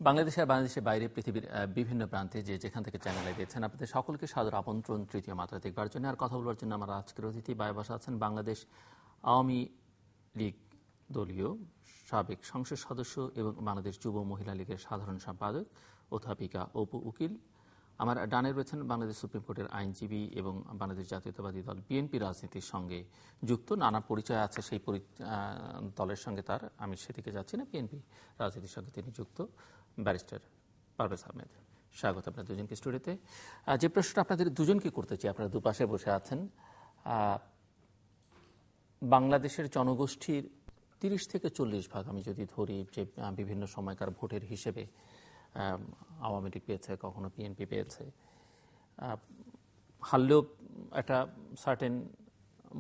বাংলাদেশে আর বাংলাদেশের বাইরে পৃথিবীর বিভিন্ন প্রান্তে যে যেখান থেকে চ্যানেলে দিয়েছেন আপনাদের সকলকে সাদর আমন্ত্রণ তৃতীয় মাত্রা দেখবার জন্য। আর কথা বলবার জন্য আমার আজকের অতিথি বায়বাসা আছেন বাংলাদেশ আওয়ামী লীগ দলীয় সাবেক সংসদ সদস্য এবং বাংলাদেশ যুব মহিলা লীগের সাধারণ সম্পাদক অধ্যাপিকা অপু উকিল। আমার ডানে রয়েছেন বাংলাদেশ সুপ্রিম কোর্টের আইনজীবী এবং বাংলাদেশ জাতীয়তাবাদী দল বিএনপি রাজনীতির সঙ্গে যুক্ত, নানা পরিচয় আছে সেই দলের সঙ্গে তার, আমি সেদিকে যাচ্ছি না, বিএনপি রাজনীতির সঙ্গে তিনি যুক্ত, ব্যারিস্টার পারভেজ আহমেদ। স্বাগত আপনার দুজনকে স্টুডিওতে। যে প্রশ্নটা আপনাদের দুজনকে করতে চাই, আপনারা দুপাশে বসে আছেন, বাংলাদেশের জনগোষ্ঠীর 30 থেকে 40% আমি যদি ধরি যে বিভিন্ন সময়কার ভোটের হিসেবে আওয়ামী লীগ পেয়েছে, কখনো বিএনপি পেয়েছে, হারলেও একটা সার্টেন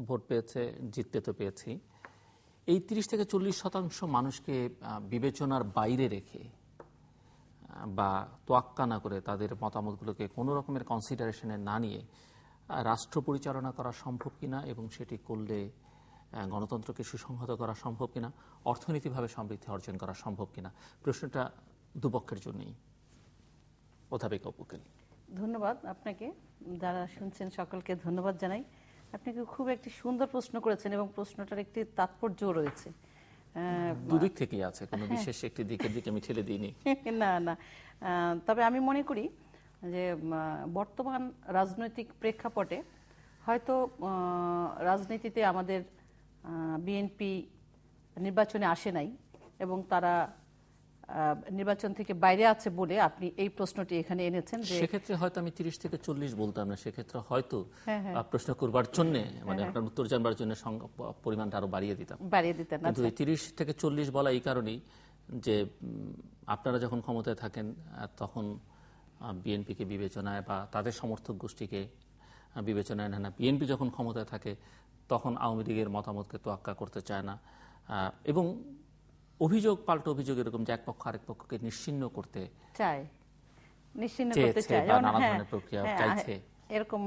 ভোট পেয়েছে, জিততে তো পেয়েছি। এই 30 থেকে 40% মানুষকে বিবেচনার বাইরে রেখে বা তোয়াক্কা না করে তাদের মতামতগুলোকে কোনো রকমের কনসিডারেশনে না নিয়ে রাষ্ট্র পরিচালনা করা সম্ভব কিনা এবং সেটি করলে গণতন্ত্রকে সুসংহত করা সম্ভব কিনা, অর্থনীতিভাবে সমৃদ্ধি অর্জন করা সম্ভব কিনা, প্রশ্নটা দুপক্ষের জন্যই। অধ্যাপিকা উকিল। ধন্যবাদ আপনাকে, যারা শুনছেন সকলকে ধন্যবাদ জানাই। আপনি খুব একটি সুন্দর প্রশ্ন করেছেন এবং প্রশ্নটার একটি তাৎপর্য রয়েছে। দুদিক থেকেই আছে, কোনো বিশেষ একটি দিকের দিকে আমি ঠেলে দিইনি। না না, তবে আমি মনে করি যে বর্তমান রাজনৈতিক প্রেক্ষাপটে হয়তো রাজনীতিতে আমাদের বিএনপি নির্বাচনে আসে নাই এবং তারা নির্বাচন থেকে বাইরে আছে বলে আপনি এই প্রশ্নটি এখানে এনেছেন। সেক্ষেত্রে হয়তো আমি 30 থেকে 40 বলতাম না, সেক্ষেত্রে হয়তো প্রশ্ন করবার জন্য মানে আপনার উত্তর জানবার জন্য পরিমাণটা আরো বাড়িয়ে দিতেন। কিন্তু 30 থেকে 40 বলা এই কারণেই যে আপনারা যখন ক্ষমতায় থাকেন তখন বিএনপিকে বিবেচনায় বা তাদের সমর্থক গোষ্ঠীকে বিবেচনায় নেয় না, বিএনপি যখন ক্ষমতায় থাকে তখন আওয়ামী লীগের মতামতকে তোয়াক্কা করতে চায় না, এবং অভিযোগ পাল্টা অভিযোগ এরকম যে এক পক্ষ আরেক পক্ষকে নিশ্চিহ্ন করতে চায়, নানা ধরনের প্রক্রিয়া চাইছে, এরকম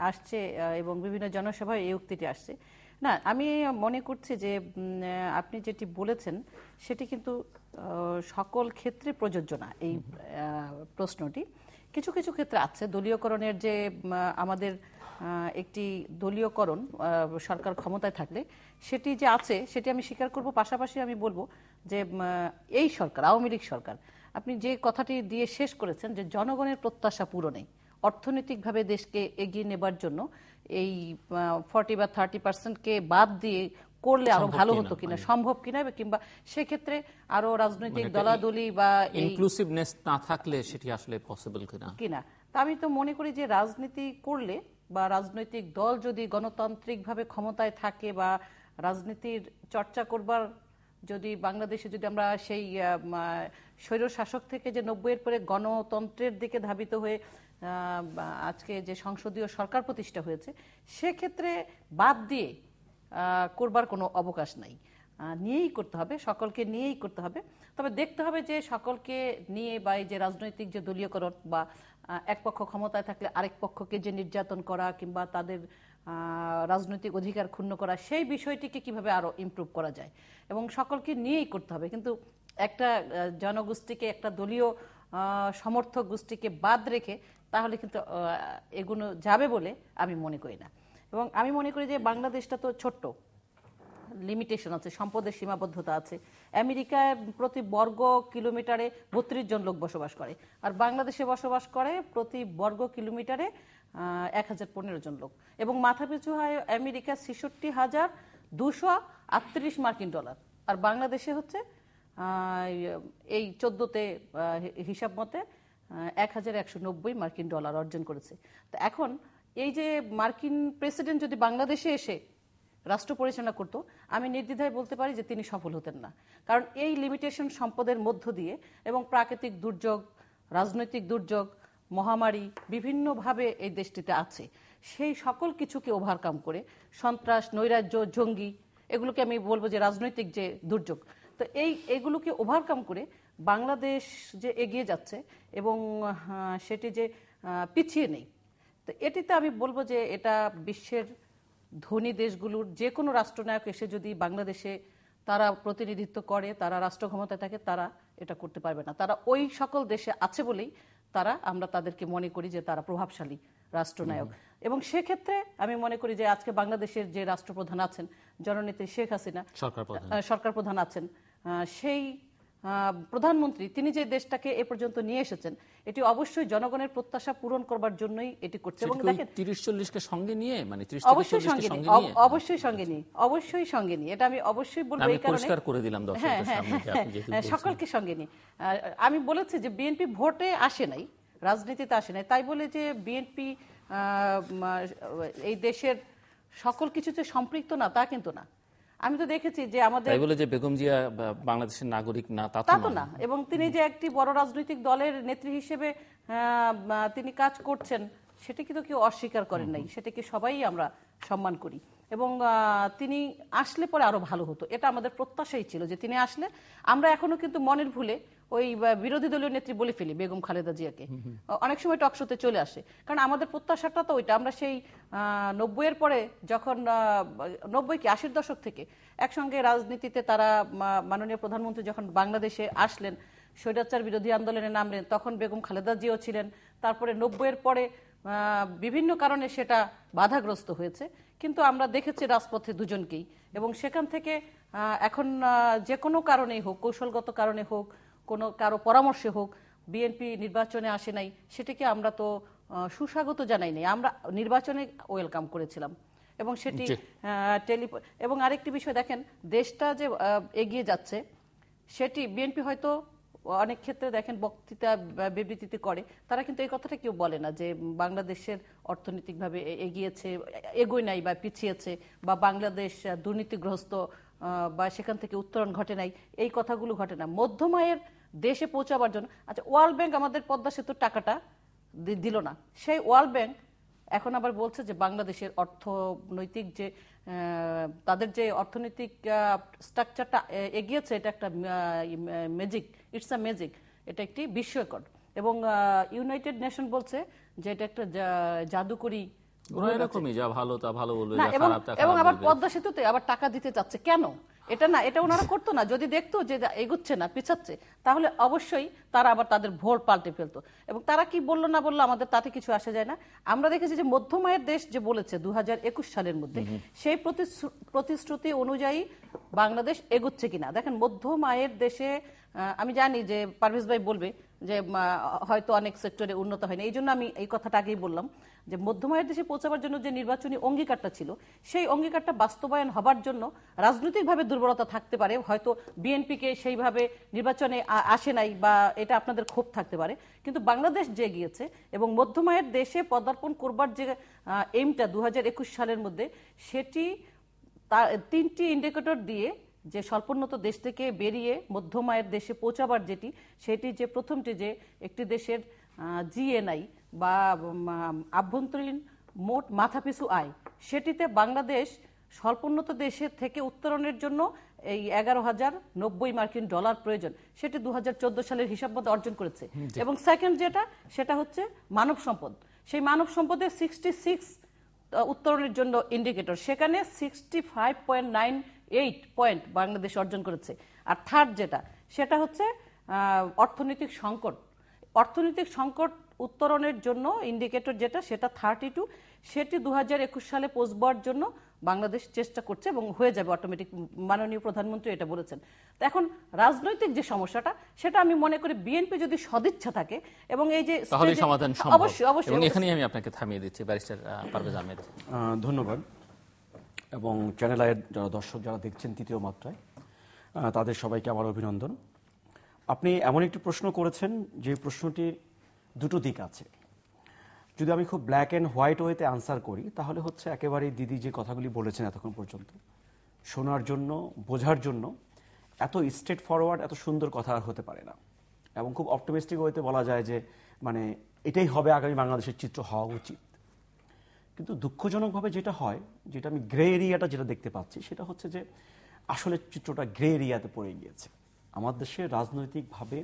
আসছে এবং বিভিন্ন জনসভায় এই উক্তিটি আসছে। না, আমি মনে করছি যে আপনি যেটি বলেছেন সেটি কিন্তু সকল ক্ষেত্রে প্রযোজ্য না। এই প্রশ্নটি কিছু কিছু ক্ষেত্রে আছে। দলীয়করণের যে আমাদের একটি দলীয়করণ সরকার ক্ষমতায় থাকলে সেটি যে আছে সেটি আমি স্বীকার করব। পাশাপাশি আমি বলবো যে এই সরকার, আওয়ামী লীগ সরকার, আপনি যে কথাটি দিয়ে শেষ করেছেন যে জনগণের প্রত্যাশা পূরণে অর্থনৈতিকভাবে দেশকে এগিয়ে নেবার জন্য এই 40 বা 30%কে বাদ দিয়ে করলে আরো ভালো হতো কিনা, সম্ভব কিনা, কিংবা সেক্ষেত্রে আরো রাজনৈতিক দলাদলি বা ইনক্লুসিভনেস না থাকলে সেটি আসলে পসিবল কিনা। তা আমি তো মনে করি যে রাজনীতি করলে বা রাজনৈতিক দল যদি গণতান্ত্রিকভাবে ক্ষমতায় থাকে বা রাজনীতির চর্চা করবার যদি বাংলাদেশে যদি আমরা সেই স্বৈর শাসক থেকে যে 90-এর পরে গণতন্ত্রের দিকে ধাবিত হয়ে আজকে যে সংসদীয় সরকার প্রতিষ্ঠা হয়েছে, সেক্ষেত্রে বাদ দিয়ে করবার কোনো অবকাশ নাই। নিয়েই করতে হবে, সকলকে নিয়েই করতে হবে। তবে দেখতে হবে যে সকলকে নিয়ে বা এই যে রাজনৈতিক যে দলীয়করণ বা এক পক্ষ ক্ষমতায় থাকলে আরেক পক্ষকে যে নির্যাতন করা কিংবা তাদের রাজনৈতিক অধিকার ক্ষুণ্ণ করা, সেই বিষয়টিকে কিভাবে আরো ইমপ্রুভ করা যায় এবং সকলকে নিয়েই করতে হবে। কিন্তু একটা জনগোষ্ঠীকে, একটা দলীয় সমর্থক গোষ্ঠীকে বাদ রেখে তাহলে কিন্তু এগুলো যাবে বলে আমি মনে করি না। এবং আমি মনে করি যে বাংলাদেশটা তো ছোট্ট, লিমিটেশন আছে, সম্পদের সীমাবদ্ধতা আছে। আমেরিকায় প্রতি বর্গ কিলোমিটারে 32 জন লোক বসবাস করে, আর বাংলাদেশে বসবাস করে প্রতি বর্গ কিলোমিটারে 1015 জন লোক, এবং মাথাপিছু হয় আমেরিকা 66,238 মার্কিন ডলার, আর বাংলাদেশে হচ্ছে এই 14তে হিসাব মতে 1190 মার্কিন ডলার অর্জন করেছে। তো এখন এই যে মার্কিন প্রেসিডেন্ট যদি বাংলাদেশে এসে রাষ্ট্র পরিচালনা করতো, আমি নির্দ্বিধায় বলতে পারি যে তিনি সফল হতেন না। কারণ এই লিমিটেশন সম্পদের মধ্য দিয়ে এবং প্রাকৃতিক দুর্যোগ, রাজনৈতিক দুর্যোগ, মহামারী বিভিন্নভাবে এই দেশটিতে আছে, সেই সকল কিছুকে ওভারকাম করে সন্ত্রাস, নৈরাজ্য, জঙ্গি, এগুলোকে আমি বলবো যে রাজনৈতিক যে দুর্যোগ, তো এইগুলোকে ওভারকাম করে বাংলাদেশ যে এগিয়ে যাচ্ছে এবং সেটি যে পিছিয়ে নেই, তো এটিতে আমি বলবো যে এটা বিশ্বের ধনী দেশগুলোর যে কোনো রাষ্ট্রনায়ক এসে যদি বাংলাদেশে তারা প্রতিনিধিত্ব করে, তারা রাষ্ট্র ক্ষমতায় থাকে, তারা এটা করতে পারবে না। তারা ওই সকল দেশে আছে বলেই আমরা তাদেরকে মনে করি যে তারা প্রভাবশালী রাষ্ট্রনায়ক। এবং সেক্ষেত্রে আমি মনে করি যে আজকে বাংলাদেশের যে রাষ্ট্রপ্রধান আছেন, জননেত্রী শেখ হাসিনা সরকার প্রধান আছেন, সেই প্রধানমন্ত্রী তিনি যে দেশটাকে এ পর্যন্ত নিয়ে এসেছেন, এটি অবশ্যই জনগণের প্রত্যাশা পূরণ করবার জন্যই এটি করছে। এবং দেখেন 30-40 কে সঙ্গে নিয়ে, মানে 30 অবশ্যই সঙ্গে নিয়ে, অবশ্যই সঙ্গে নিয়ে, এটা আমি অবশ্যই বলবো। এই কারণে পরিষ্কার করে দিলাম দর্শকদের সামনে যে আপনি যেহেতু বলছেন সকলকে সঙ্গে নিয়ে। আমি বলেছি যে বিএনপি ভোটে আসে নাই, রাজনীতিতে আসে নাই, তাই বলে যে বিএনপি এই দেশের সকল কিছুতে সম্পৃক্ত না, তা কিন্তু না। আমি তো দেখেছি যে আমাদের, তাই বলে যে বেগম জিয়া বাংলাদেশের নাগরিক না তা তো না। এবং তিনি যে একটি বড় রাজনৈতিক দলের নেত্রী হিসেবে তিনি কাজ করছেন, সেটা কিন্তু কেউ অস্বীকার করেন নাই, সেটাকে সবাই আমরা সম্মান করি। এবং তিনি আসলে পরে আরো ভালো হতো, এটা আমাদের প্রত্যাশাই ছিল যে তিনি আসলে। আমরা এখনো কিন্তু মনের ভুলে ওই বিরোধী দলীয় নেত্রী বলে ফেলি বেগম খালেদা জিয়াকে, অনেক সময় টকশোতে চলে আসে, কারণ আমাদের প্রত্যাশাটা তো ওইটা। আমরা সেই 90-এর পরে যখন 90 কি 80-র দশক থেকে একসঙ্গে রাজনীতিতে তারা, মাননীয় প্রধানমন্ত্রী যখন বাংলাদেশে আসলেন, স্বৈরাচার বিরোধী আন্দোলনে নামলেন, তখন বেগম খালেদা জিয়াও ছিলেন। তারপরে 90-এর পরে বিভিন্ন কারণে সেটা বাধাগ্রস্ত হয়েছে, কিন্তু আমরা দেখেছি রাজপথে দুজনকেই। এবং সেখান থেকে এখন যে কোনো কারণেই হোক, কৌশলগত কারণে হোক, কোনো কারো পরামর্শে হোক, বিএনপি নির্বাচনে আসে নাই, সেটিকে আমরা তো সুস্বাগত জানাই নাই, আমরা নির্বাচনে ওয়েলকাম করেছিলাম। এবং সেটি এবং আরেকটি বিষয় দেখেন, দেশটা যে এগিয়ে যাচ্ছে, সেটি বিএনপি হয়তো অনেক ক্ষেত্রে দেখেন বক্তৃতা বিবৃতিতে করে, তারা কিন্তু এই কথাটা কেউ বলে না যে বাংলাদেশের অর্থনৈতিকভাবে এগিয়েছে, এগোয় নাই বা পিছিয়েছে, বা বাংলাদেশ দুর্নীতিগ্রস্ত বা সেখান থেকে উত্তরণ ঘটে নাই, এই কথাগুলো ঘটে না। মধ্যম আয়ের দেশে পৌঁছাবার জন্য, আচ্ছা, ওয়ার্ল্ড ব্যাংক আমাদের পদ্মা সেতুর টাকাটা দিল না, সেই ওয়ার্ল্ড ব্যাংক এখন আবার বলছে যে বাংলাদেশের অর্থনৈতিক যে তাদের যে অর্থনৈতিক স্ট্রাকচারটা এগিয়েছে, এটা একটা ম্যাজিক, ইটস আ ম্যাজিক, এটা একটি বিস্ময়কর। এবং ইউনাইটেড নেশন বলছে যে এটা একটা জাদুকরি, এবং আবার পদ্মা সেতুতে আবার টাকা দিতে চাচ্ছে। কেন? এটা না, এটা ওনারা করতো না। যদি দেখতো যে এগুচ্ছে না, পিছাচ্ছে, তাহলে অবশ্যই তারা আবার তাদের ভোট পাল্টে ফেলতো। এবং তারা কি বললো না বললো আমাদের তাতে কিছু আসে যায় না। আমরা দেখেছি যে মধ্যম আয়ের দেশ যে বলেছে 2021 সালের মধ্যে, সেই প্রতিশ্রুতি অনুযায়ী বাংলাদেশ এগুচ্ছে কিনা দেখেন। মধ্যম আয়ের দেশে আমি জানি যে পারভেজ ভাই বলবে যে হয়তো অনেক সেক্টরে উন্নত হয়নি, এই জন্য আমি এই কথাটা আগেই বললাম যে মধ্যম আয়ের দেশে পৌঁছাবার জন্য যে নির্বাচনী অঙ্গীকারটা ছিল, সেই অঙ্গীকারটা বাস্তবায়ন হবার জন্য রাজনৈতিকভাবে দুর্বলতা থাকতে পারে, হয়তো বিএনপিকে সেইভাবে নির্বাচনে আসে নাই, বা এটা আপনাদের ক্ষোভ থাকতে পারে, কিন্তু বাংলাদেশ যে গিয়েছে এবং মধ্যম আয়ের দেশে পদার্পণ করবার যে এইমটা 2021 সালের মধ্যে, সেটি তিনটি ইন্ডিকেটর দিয়ে যে স্বল্পোন্নত দেশ থেকে বেরিয়ে মধ্যম আয়ের দেশে পৌঁছাবার সেটি যে প্রথমটি যে একটি দেশের জিএনআই বা আভ্যন্তরীণ মোট মাথাপিছু আয়, সেটিতে বাংলাদেশ স্বল্পোন্নত দেশের থেকে উত্তরণের জন্য এই $11,090 প্রয়োজন, সেটি 2014 সালের হিসাব মতো অর্জন করেছে। এবং সেকেন্ড সেটা হচ্ছে মানব সম্পদ, সেই মানব সম্পদের 66 উত্তরণের জন্য ইন্ডিকেটর, সেখানে 65.98 পয়েন্ট বাংলাদেশ অর্জন করেছে। আর থার্ড সেটা হচ্ছে অর্থনৈতিক সংকট উত্তরণের জন্য ইন্ডিকেটর সেটা 32, সেটি 2021 সালে পৌঁছবার জন্য বাংলাদেশ চেষ্টা করছে এবং হয়ে যাবে অটোমেটিক, মাননীয় প্রধানমন্ত্রী এটা বলেছেন। তো এখন রাজনৈতিক যে সমস্যাটা, সেটা আমি মনে করি বিএনপি যদি সদিচ্ছা থাকে এবং এই যে সমাধান সম্ভব। অবশ্যই এখানেই আমি আপনাকে থামিয়ে দিচ্ছি ব্যারিস্টার পারভেজ আহমেদ। ধন্যবাদ। এবং চ্যানেল আইয়ের যারা দর্শক যারা দেখছেন তৃতীয় মাত্রায়, তাদের সবাইকে আমার অভিনন্দন। আপনি এমন একটি প্রশ্ন করেছেন যে প্রশ্নটির দুটো দিক আছে। যদি আমি খুব ব্ল্যাক অ্যান্ড হোয়াইট ওয়েতে আনসার করি, তাহলে হচ্ছে একেবারেই দিদি যে কথাগুলি বলেছেন এতক্ষণ পর্যন্ত, শোনার জন্য, বোঝার জন্য এত স্ট্রেট ফরওয়ার্ড, এত সুন্দর কথা আর হতে পারে না। এবং খুব অপটিমিস্টিক ওয়েতে বলা যায় যে মানে এটাই হবে আগামী বাংলাদেশের চিত্র হওয়া উচিত। কিন্তু দুঃখজনকভাবে যেটা হয়, যেটা আমি গ্রে এরিয়াটা যেটা দেখতে পাচ্ছি, সেটা হচ্ছে যে আসলে চিত্রটা গ্রে এরিয়াতে পড়ে গিয়েছে। আমার দেশে রাজনৈতিকভাবে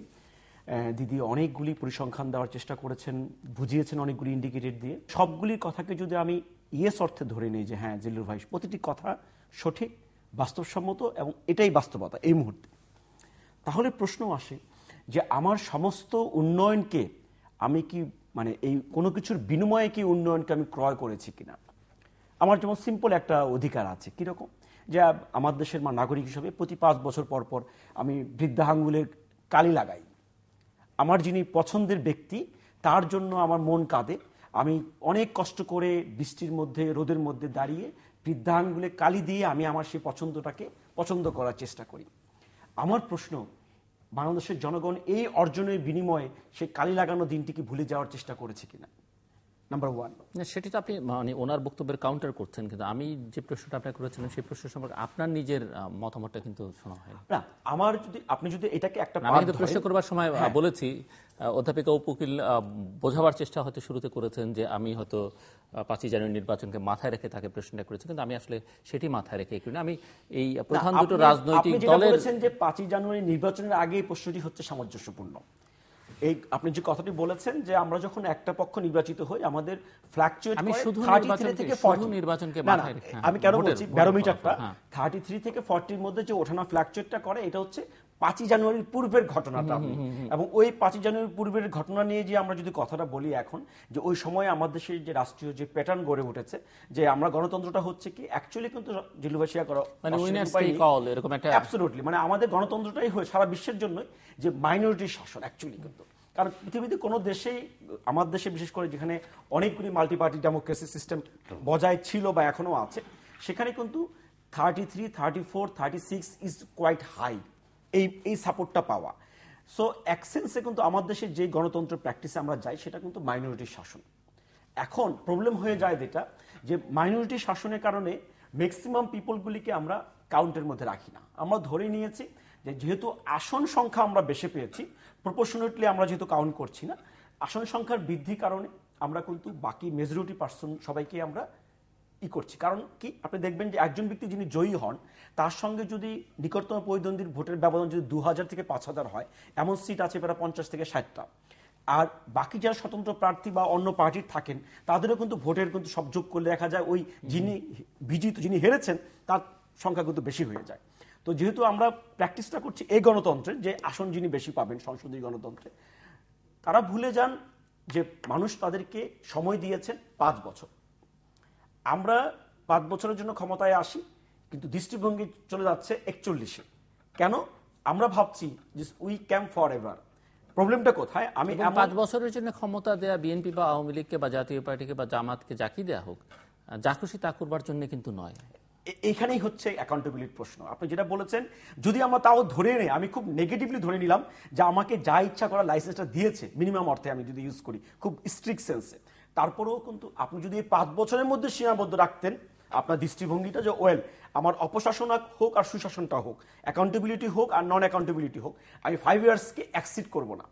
দিদি অনেকগুলি পরিসংখ্যান দেওয়ার চেষ্টা করেছেন, বুঝিয়েছেন অনেকগুলি ইন্ডিকেটর দিয়ে। সবগুলির কথাকে যদি আমি ইয়েস অর্থে ধরে নিই যে হ্যাঁ জিল্লুর ভাই প্রতিটি কথা সঠিক, বাস্তবসম্মত এবং এটাই বাস্তবতা এই মুহূর্তে, তাহলে প্রশ্ন আসে যে আমার সমস্ত উন্নয়নকে আমি কি মানে এই কোনো কিছুর বিনিময়ে কি উন্নয়নকে আমি ক্রয় করেছি কিনা। আমার যেমন সিম্পল একটা অধিকার আছে, কিরকম, যে আমার দেশের নাগরিক হিসেবে প্রতি 5 বছর পর পর আমি বৃদ্ধাঙ্গুলের কালি লাগাই। আমার যিনি পছন্দের ব্যক্তি তার জন্য আমার মন কাঁদে, আমি অনেক কষ্ট করে বৃষ্টির মধ্যে রোদের মধ্যে দাঁড়িয়ে বৃদ্ধাঙ্গুলে কালি দিয়ে আমি আমার সেই পছন্দটাকে পছন্দ করার চেষ্টা করি। আমার প্রশ্ন, বাংলাদেশের জনগণ এই অর্জনের বিনিময়ে সেই কালি লাগানো দিনটি কি ভুলে যাওয়ার চেষ্টা করেছে কিনা, নাম্বার 1। সেটি তো আপনি মানে ওনার বক্তব্যের কাউন্টার করছেন, কিন্তু আমি যে প্রশ্নটা আপনাকে করেছিলেন সেই প্রশ্ন সম্পর্কে আপনার নিজের মতামতটা কিন্তু শোনা হয় না। আমার যদি আপনি যদি এটাকে একটা আমি কিন্তু প্রশ্ন করবার সময় বলেছি, অধ্যাপিকা উপকিল বোঝাবার চেষ্টা হয়তো শুরুতে করেছেন যে আমি হয়তো 5ই জানুয়ারি নির্বাচনকে মাথায় রেখে তাকে প্রশ্নটা করেছি, কিন্তু আমি আসলে সেটি মাথায় রেখে করি না। আমি এই প্রধান দুটো রাজনৈতিক দলের বলেছেন যে 5ই জানুয়ারি নির্বাচনের আগে এই প্রশ্নটি হচ্ছে সামঞ্জস্যপূর্ণ। এই আপনি যে কথাটি বলেছেন যে আমরা যখন একটা পক্ষ নির্বাচিত হই আমাদের ফ্ল্যাকচুয়েট করে 33 থেকে 40 নির্বাচনকে মাথায় রেখে। আমি কেন বলছি ব্যারোমিটারটা 33 থেকে 40 এর মধ্যে যে ওঠানো ফ্ল্যাকচুয়েটটা করে এটা হচ্ছে 5ই জানুয়ারির পূর্বের ঘটনাটা। এবং ওই 5ই জানুয়ারির পূর্বের ঘটনা নিয়ে যে আমরা যদি কথাটা বলি এখন, যে ওই সময় আমাদের দেশের যে রাষ্ট্রীয় যে প্যাটার্ন গড়ে উঠেছে, যে আমরা গণতন্ত্রটা হচ্ছে কি অ্যাকচুয়ালি কিন্তু জিলুভাসিয়া করা মানে উইনার্স টেক অল এরকম একটা অ্যাবসলিউটলি, মানে আমাদের গণতন্ত্রটাই হয় সারা বিশ্বের জন্য যে মাইনরিটির শাসন অ্যাকচুয়ালি। কিন্তু কারণ পৃথিবীতে কোনো দেশেই, আমার দেশে বিশেষ করে যেখানে অনেকগুলি মাল্টি পার্টি ডেমোক্রেসি সিস্টেম বজায় ছিল বা এখনো আছে, সেখানে কিন্তু 33, 34, 36 ইজ কোয়াইট হাই এই সাপোর্টটা পাওয়া। সো এক সেন্সে কিন্তু আমার দেশের যে গণতন্ত্র প্র্যাকটিসে আমরা যাই সেটা কিন্তু মাইনরিটির শাসন। এখন প্রবলেম হয়ে যায় যেটা, যে মাইনরিটি শাসনের কারণে ম্যাক্সিমাম পিপলগুলিকে আমরা কাউন্টের মধ্যে রাখি না। আমরা ধরে নিয়েছি যে যেহেতু আসন সংখ্যা আমরা বেশি পেয়েছি, প্রপোর্শনেটলি আমরা যেহেতু কাউন্ট করছি না, আসন সংখ্যার বৃদ্ধির কারণে আমরা কিন্তু বাকি মেজরিটি পার্সন সবাইকে আমরা করছি। কারণ কি, আপনি দেখবেন যে একজন ব্যক্তি যিনি জয়ী হন তার সঙ্গে যদি নিকটতম প্রতিদ্বন্দ্বীর ভোটের ব্যবধান যদি 2000 থেকে 5000 হয়, এমন সিট আছে প্রায় 50 থেকে 60টা। আর বাকি যারা স্বতন্ত্র প্রার্থী বা অন্য পার্টির থাকেন তাদেরও কিন্তু ভোটের কিন্তু সব যোগ করলে দেখা যায় ওই যিনি বিজিত, যিনি হেরেছেন তার সংখ্যা কিন্তু বেশি হয়ে যায়। তো যেহেতু আমরা প্র্যাকটিসটা করছি এই গণতন্ত্রে যে আসন যিনি বেশি পাবেন সংসদীয় গণতন্ত্রে, তারা ভুলে যান যে মানুষ তাদেরকে সময় দিয়েছেন 5 বছর। আমরা 5 বছরের জন্য ক্ষমতায় আসি, কিন্তু দৃষ্টিভঙ্গি চলে যাচ্ছে 41-এ। কেন? আমরা ভাবছি যে উই ক্যাম ফর এভার। প্রবলেমটা কোথায়? আমি 5 বছরের জন্য ক্ষমতা দেয়া বিএনপি বা আওয়ামী লীগকে বা জাতীয় পার্টিকে বা জামাতকে যাকে দেয়া হোক, যা খুশি তা করবার জন্য কিন্তু নয়। এখানেই হচ্ছে অ্যাকাউন্টেবিলিটির প্রশ্ন। আপনি যেটা বলেছেন, যদি আমরা তাও ধরে নেই, আমি খুব নেগেটিভলি ধরে নিলাম যে আমাকে যা ইচ্ছা করার লাইসেন্সটা দিয়েছে মিনিমাম অর্থে, আমি যদি ইউজ করি খুব স্ট্রিক্ট সেন্সে, তারপরেও কিন্তু আপনি যদি এই 5 বছরের মধ্যে সীমাবদ্ধ রাখতেন আপনার দৃষ্টিভঙ্গিটা, যে ওয়েল আমার অপশাসন হোক আর সুশাসনটা হোক, অ্যাকাউন্টেবিলিটি হোক আর নন অ্যাকাউন্টেবিলিটি হোক, আমি 5 ইয়ার্সকে অ্যাক্সিড করব না।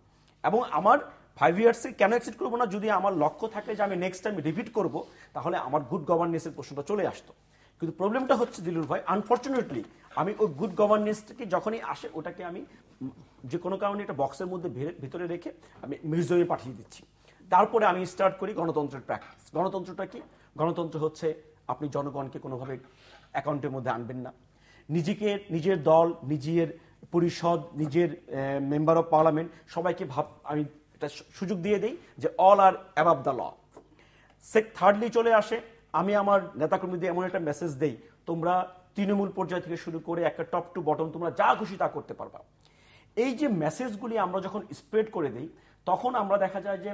এবং আমার 5 ইয়ার্সে কেন অ্যাক্সিড করবো না, যদি আমার লক্ষ্য থাকে যে আমি নেক্সট টাইম রিপিট করব, তাহলে আমার গুড গভর্নেন্সের প্রশ্নটা চলে আসতো। কিন্তু প্রবলেমটা হচ্ছে দিলুর ভাই, আনফর্চুনেটলি আমি ওই গুড গভর্নেন্সটাকে যখনই আসে ওটাকে আমি যে কোনো কারণে একটা বক্সের মধ্যে ভিতরে রেখে আমি মিউজিয়ামে পাঠিয়ে দিচ্ছি। তারপরে আমি স্টার্ট করি গণতন্ত্রের প্র্যাকটিস। গণতন্ত্রটা কি? গণতন্ত্র হচ্ছে আপনি জনগণকে কোনোভাবে অ্যাকাউন্টের মধ্যে আনবেন না, নিজেকে, নিজের দল, নিজের পরিষদ, নিজের মেম্বার অফ পার্লামেন্ট সবাইকে আমি একটা সুযোগ দিয়ে দিই যে all are above the law. Thirdly চলে আসে, আমি আমার নেতাকর্মীদের এমন একটা মেসেজ দেই, তোমরা তৃণমূল পর্যায় থেকে শুরু করে একটা টপ টু বটম তোমরা যা খুশি তা করতে পারবা। এই যে মেসেজগুলি আমরা যখন স্প্রেড করে দিই, তখন আমরা দেখা যায় যে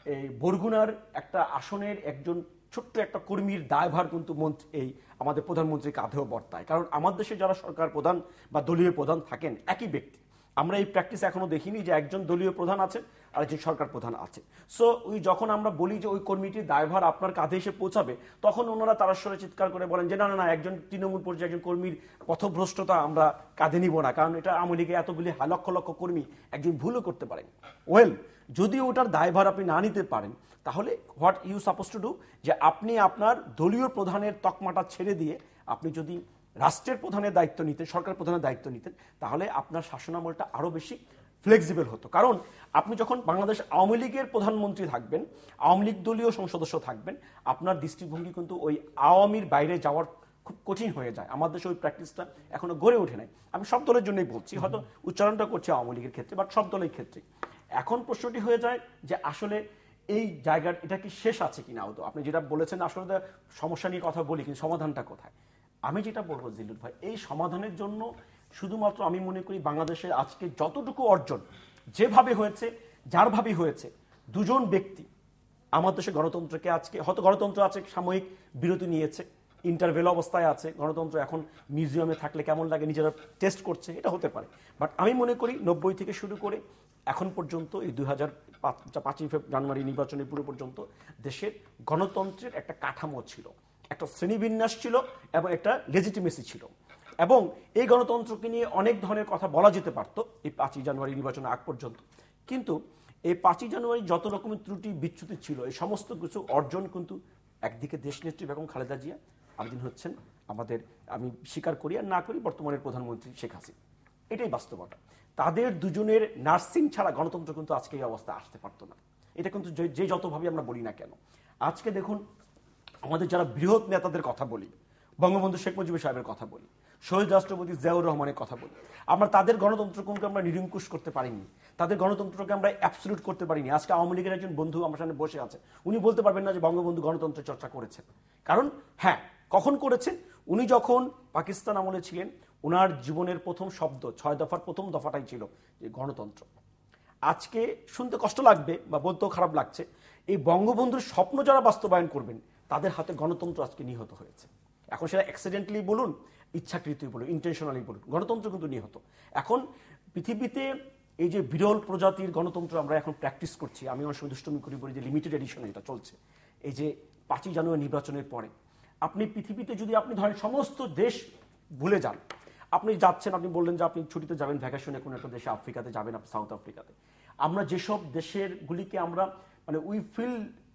এই বরগুনার একটা আসনের একজন ছোট্ট একটা কর্মীর দায়ভার কিন্তু এই আমাদের প্রধানমন্ত্রীর কাঁধেও বর্তায়। কারণ আমার দেশে যারা সরকার প্রধান বা দলীয় প্রধান থাকেন একই ব্যক্তি, আমরা এই প্র্যাকটিস এখনো দেখিনি যে একজন দলীয় প্রধান আছেন আর একজন সরকার প্রধান আছে। সো ওই যখন আমরা বলি যে ওই কর্মীটির দায়ভার আপনার কাঁধে এসে পৌঁছাবে, তখন ওনারা তারাস্বরে চিৎকার করে বলেন যে না না না, একজন তৃণমূল পর্যায়ে একজন কর্মীর পথভ্রষ্টতা আমরা কাঁধে নিব না, কারণ এটা আওয়ামী লীগে এতগুলি লক্ষ লক্ষ কর্মী, একজন ভুলও করতে পারেন। ওয়েল, যদি ওটার দায়ভার আপনি না নিতে পারেন, তাহলে what you suppose to do, যে আপনি আপনার দলীয় প্রধানের তকমাটা ছেড়ে দিয়ে আপনি যদি রাষ্ট্রের প্রধানের দায়িত্ব নিতেন, সরকার প্রধানের দায়িত্ব নিতেন, তাহলে আপনার শাসনামলটা আরো বেশি ফ্লেক্সিবল হতো। কারণ আপনি যখন বাংলাদেশ আওয়ামী লীগের প্রধানমন্ত্রী থাকবেন, আওয়ামী লীগ দলীয় সংসদ সদস্য থাকবেন, আপনার দৃষ্টিভঙ্গি কিন্তু ওই আওয়ামীর বাইরে যাওয়ার খুব কঠিন হয়ে যায়। আমাদের দেশে ওই প্র্যাকটিসটা এখনো গড়ে ওঠে নাই। আমি সব দলের জন্যই বলছি, হয়তো উচ্চারণটা করছি আওয়ামী লীগের ক্ষেত্রে, বাট সব দলের ক্ষেত্রে। এখন প্রশ্নটি হয়ে যায় যে আসলে এই জায়গার এটা কি শেষ আছে কিনা। তো আপনি যেটা বলেছেন আসলে সমস্যা নিয়ে কথা বলি, কিন্তু সমাধানটা কোথায়? আমি যেটা বলবো জিল্লুর ভাই, এই সমাধানের জন্য শুধুমাত্র আমি মনে করি বাংলাদেশের আজকে যতটুকু অর্জন যেভাবে হয়েছে, যারভাবে হয়েছে, দুজন ব্যক্তি আমার দেশে গণতন্ত্রকে আজকে, হয়তো গণতন্ত্র আছে সাময়িক বিরতি নিয়েছে, ইন্টারভেল অবস্থায় আছে, গণতন্ত্র এখন মিউজিয়ামে থাকলে কেমন লাগে নিজেরা টেস্ট করছে, এটা হতে পারে। বাট আমি মনে করি 90 থেকে শুরু করে এখন পর্যন্ত এই 2005 জানুয়ারি নির্বাচনের পুরো পর্যন্ত দেশের গণতন্ত্রের একটা কাঠামো ছিল, একটা শ্রেণীবিন্যাস ছিল এবং একটা লেজিটিমেসি ছিল। এবং এই গণতন্ত্রকে নিয়ে অনেক ধরনের কথা বলা যেতে পারত এই 5 জানুয়ারি নির্বাচনের আগ পর্যন্ত। কিন্তু এই 5 জানুয়ারি যত রকমের ত্রুটি বিচ্যুতি ছিল, এই সমস্ত কিছু অর্জন কিন্তু একদিকে দেশনেত্রী বেগম খালেদা জিয়া, আরেকদিন হচ্ছেন আমাদের, আমি স্বীকার করি আর না করি, বর্তমানের প্রধানমন্ত্রী শেখ হাসিনা। এটাই বাস্তবতা। তাদের দুজনের নার্সিং ছাড়া গণতন্ত্র কিন্তু আজকে এই অবস্থা আসতে পারতো না। এটা কিন্তু যে যতভাবে আমরা বলি না কেন, আজকে দেখুন আমাদের যারা বৃহৎ নেতাদের কথা বলি, বঙ্গবন্ধু শেখ মুজিবুর সাহেবের কথা বলি, শহীদ রাষ্ট্রপতি জিয়াউর রহমানের কথা বলি, আমরা তাদের গণতন্ত্রকে আমরা নিরঙ্কুশ করতে পারিনি, তাদের গণতন্ত্রকে আমরা অ্যাবসলিউট করতে পারিনি। আজকে আওয়ামী লীগের একজন বন্ধু আমার সামনে বসে আছে, উনি বলতে পারবেন না যে বঙ্গবন্ধু গণতন্ত্রের চর্চা করেছেন। কারণ হ্যাঁ, কখন করেছেন? উনি যখন পাকিস্তান আমলে ছিলেন, ওনার জীবনের প্রথম শব্দ 6 দফার প্রথম দফাটাই ছিল যে গণতন্ত্র। আজকে শুনতে কষ্ট লাগবে বা বলতেও খারাপ লাগছে, এই বঙ্গবন্ধুর স্বপ্ন যারা বাস্তবায়ন করবেন তাদের হাতে গণতন্ত্র আজকে নিহত হয়েছে। এখন সেটা অ্যাক্সিডেন্টালি বলুন, ইচ্ছাকৃতই বলুন, ইন্টেনশনালি বলুন, গণতন্ত্র কিন্তু নিহত। এখন পৃথিবীতে এই যে বিরল প্রজাতির গণতন্ত্র আমরা এখন প্র্যাকটিস করছি, আমি অনেক সময় দুষ্টমি করি বলি যে লিমিটেড এডিশন এটা চলছে। এই যে 5 জানুয়ারি নির্বাচনের পরে আপনি পৃথিবীতে যদি আপনি ধরেন সমস্ত দেশ ভুলে যান, আপনি যাচ্ছেন, আপনি বললেন যে আপনি ছুটিতে যাবেন ভ্যাকেশনে কোনো একটা দেশে, আফ্রিকাতে যাবেন, আপনি সাউথ আফ্রিকাতে। আমরা যেসব দেশের গুলিকে আমরা মানে উই ফিল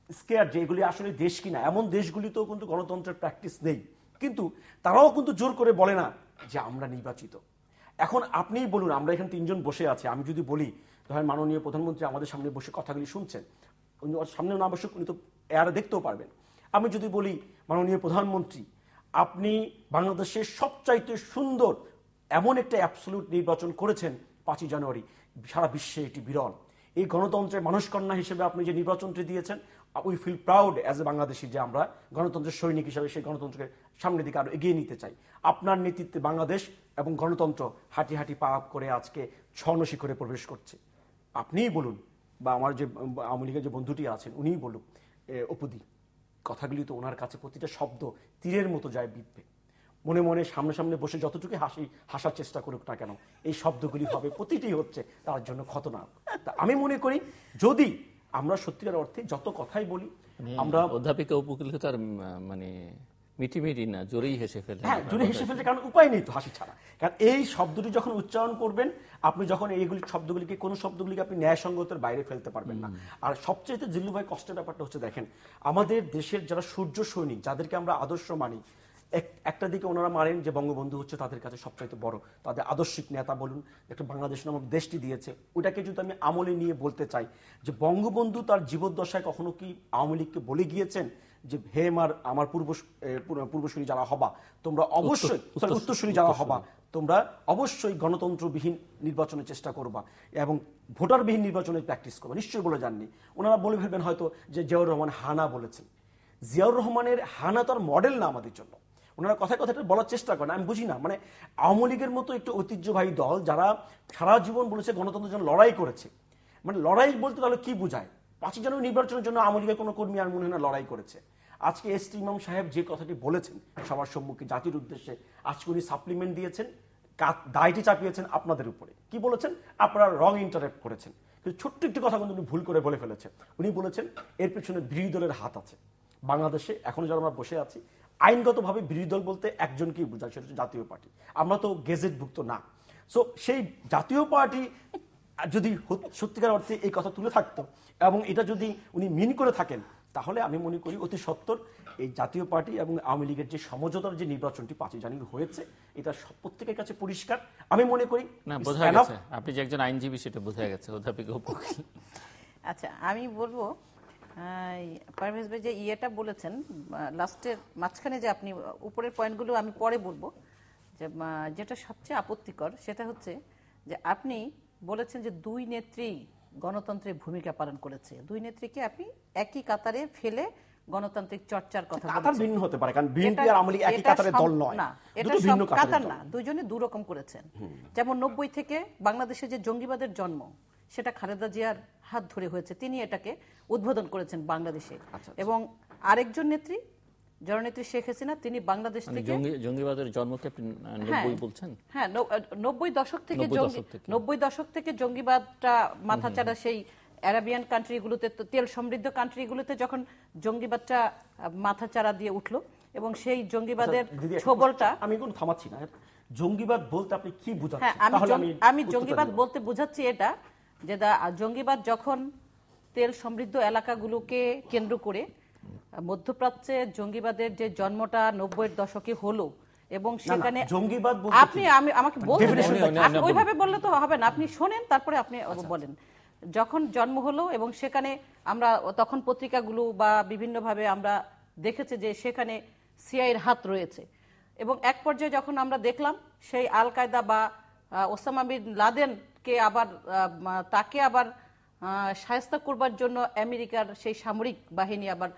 স্কেয়ার যে এগুলি আসলে দেশ কিনা, এমন দেশগুলিতেও কিন্তু গণতন্ত্রের প্র্যাকটিস নেই, কিন্তু তারাও কিন্তু জোর করে বলে না যে আমরা নির্বাচিত। এখন আপনিই বলুন, আমরা এখানে 3 জন বসে আছি, আমি যদি বলি ধরেন মাননীয় প্রধানমন্ত্রী আমাদের সামনে বসে কথাগুলি শুনছেন, উনি সামনে না বসে উনি তো এর দেখতেও পারবেন। আমি যদি বলি মাননীয় প্রধানমন্ত্রী আপনি বাংলাদেশের সবচাইতে সুন্দর এমন একটা অ্যাবসলিউট নির্বাচন করেছেন 5 জানুয়ারি, সারা বিশ্বে এটি বিরল, এই গণতন্ত্রের মানুষকন্যা হিসেবে আপনি যে নির্বাচনটি দিয়েছেন, we feel proud as a Bangladeshi যে আমরা গণতন্ত্রের সৈনিক হিসেবে সেই গণতন্ত্রকে সামনের দিকে আরো এগিয়ে নিতে চাই। আপনার নেতৃত্বে বাংলাদেশ এবং গণতন্ত্র হাঁটি হাঁটি পা করে আজকে স্বর্ণ শিখরে প্রবেশ করছে। আপনিই বলুন বা আমার যে আওয়ামী লীগের যে বন্ধুটি আছেন উনিই বলুন, অপুদি, কথাগুলি তো ওনার কাছে প্রতিটা শব্দ তীরের মতো যায় বিদ্ধে। মনে মনে সামনে বসে যতটুকু হাসার চেষ্টা করুক না কেন, এই শব্দগুলি হবে প্রতিটি হচ্ছে তার জন্য খতরনাক। আমি মনে করি যদি আমরা সত্যিকার অর্থে যত কথাই বলি, আমরা অধ্যাপিকা উপকূল তার মানে মিটিমিটি না জোরেই হেসে ফেলে, হ্যাঁ জোরে হেসে ফেলছে, কারণ উপায় নেই তো হাসি ছাড়া। কারণ এই শব্দটি যখন উচ্চারণ করবেন, আপনি যখন এইগুলি শব্দগুলিকে, কোন শব্দগুলিকে আপনি ন্যায়সঙ্গতের বাইরে ফেলতে পারবেন না। আর সবচেয়ে জিল্লু ভাই কষ্টের ব্যাপারটা হচ্ছে দেখেন, আমাদের দেশের যারা সূর্য সৈনিক, যাদেরকে আমরা আদর্শ মানি, একটা দিকে ওনারা মানেন যে বঙ্গবন্ধু হচ্ছে তাদের কাছে সবচাইতে বড়, তাদের আদর্শিক নেতা বলুন, একটা বাংলাদেশ নামক দেশটি দিয়েছে। ওইটাকে যদি আমি আমলে নিয়ে বলতে চাই যে বঙ্গবন্ধু তার জীবদ্দশায় কখনো কি আওয়ামী লীগকে বলে গিয়েছেন যে হে আমার পূর্বসূরি যারা হবা তোমরা অবশ্যই, উত্তরসূরি যারা হবা তোমরা অবশ্যই গণতন্ত্রবিহীন নির্বাচনের চেষ্টা করবা এবং ভোটারবিহীন নির্বাচনের প্র্যাকটিস করবা? নিশ্চয়ই বলে যাননি। ওনারা বলে ফেলবেন হয়তো যে জিয়াউর রহমান হানা বলেছেন। জিয়াউর রহমানের হানা তো আর মডেল না আমাদের জন্য। ওনারা কথায় কথাটা বলার চেষ্টা করেন, আমি বুঝি না। মানে আওয়ামী লীগের মতো একটু ঐতিহ্যবাহী দল যারা সারা জীবন বলেছে গণতন্ত্রের জন্য লড়াই করেছে, মানে লড়াই বলতে তাহলে কি বোঝায়? 5 জানুয়ারি নির্বাচনের জন্য আওয়ামী লীগের কোনো কর্মী আর মনে হয় না লড়াই করেছে। আজকে এসটি ইমাম সাহেব যে কথাটি বলেছেন সবার সম্মুখে জাতির উদ্দেশ্যে, আজকে উনি সাপ্লিমেন্ট দিয়েছেন, দায়টি চাপিয়েছেন আপনাদের উপরে। কি বলেছেন? আপনারা রং ইন্টারেক্ট করেছেন। কিন্তু ছোট্ট একটি কথা কিন্তু উনি ভুল করে বলে ফেলেছেন। উনি বলেছেন এর পেছনে বিরোধী দলের হাত আছে। বাংলাদেশে এখন যারা আমরা বসে আছি, আইনগতভাবে বিরোধী দল বলতে একজনকেই বোঝায়, সেটা হচ্ছে জাতীয় পার্টি। আমরা তো গেজেটভুক্ত না। সো সেই জাতীয় পার্টি যদি সত্যিকার অর্থে এই কথা তুলে থাকতো এবং এটা যদি উনি মিন করে থাকেন, তাহলে আমি মনে করি অতি সত্বর এই জাতীয় পার্টি এবং আওয়ামী লীগের যে সমঝোতার যে নির্বাচনটি 5 জানুয়ারি হয়েছে, এটা প্রত্যেকের কাছে পরিষ্কার। আমি মনে করি না, বোঝা গেছে আপনি যে একজন আইনজীবী সেটা বোঝা গেছে অধ্যাপিকা উপকূল। আচ্ছা, আমি বলবো পারভেজ ভাই যে ইয়েটা বলেছেন লাস্টের মাঝখানে, যে আপনি উপরের পয়েন্টগুলো আমি পরে বলবো, যে যেটা সবচেয়ে আপত্তিকর সেটা হচ্ছে যে আপনি বলেছেন যে দুই নেত্রী গণতন্ত্রের ভূমিকা পালন করেছে। দুই নেত্রীকে আপনি একই কাতারে ফেলে গণতান্ত্রিক চর্চার কথা কাতার বলেছেন। ভিন্ন হতে পারে, কারণ বিএনপি আর আওয়ামী লীগ একই কাতারে দল নয়, না, এটা দুটো ভিন্ন কাতারের কাতার দল। না, দুইজনে দুরকম করেছেন। যেমন 90 থেকে বাংলাদেশে যে জঙ্গিবাদের জন্ম, সেটা খালেদা জিয়ার হাত ধরে হয়েছে, তিনি এটাকে উদ্বোধন করেছেন বাংলাদেশে। এবং আরেকজন নেত্রী জননেত্রী শেখ হাসিনা, তিনি বাংলাদেশ থেকে জঙ্গিবাদের জন্মকে আপনি 90 বলছেন? হ্যাঁ, 90 দশক থেকে 90 দশক থেকে জঙ্গিবাদটা মাথাচাড়া সেই আরাবিয়ান কান্ট্রিগুলোতে, তেল সমৃদ্ধ কান্ট্রিগুলোতে যখন জঙ্গিবাদটা মাথাচাড়া দিয়ে উঠলো, এবং সেই জঙ্গিবাদের ছোবলটা, আমি কোনো থামাচ্ছি না, জঙ্গিবাদ বলতে আপনি কি বুঝাচ্ছেন? হ্যাঁ, আমি জঙ্গিবাদ বলতে বুঝাচ্ছি এটা, যে জঙ্গিবাদ যখন তেল সমৃদ্ধ এলাকাগুলোকে কেন্দ্র করে মধ্যপ্রাচ্যে জঙ্গিবাদের যে জন্মটা 90-এর দশকে হলো, এবং সেখানে জঙ্গিবাদ আপনি আমাকে বলতে ওইভাবে বললে তো হবে না, আপনি শোনেন তারপরে আপনি বলেন। যখন জন্ম হলো এবং সেখানে আমরা তখন পত্রিকাগুলো বা বিভিন্নভাবে আমরা দেখেছি যে সেখানে সিআইয়ের হাত রয়েছে, এবং এক পর্যায়ে যখন আমরা দেখলাম সেই আল কায়দা বা ওসামা বিন লাদেনকে আবার তাকে আবার শায়েস্তা করবার জন্য আমেরিকার সেই সামরিক বাহিনী আবার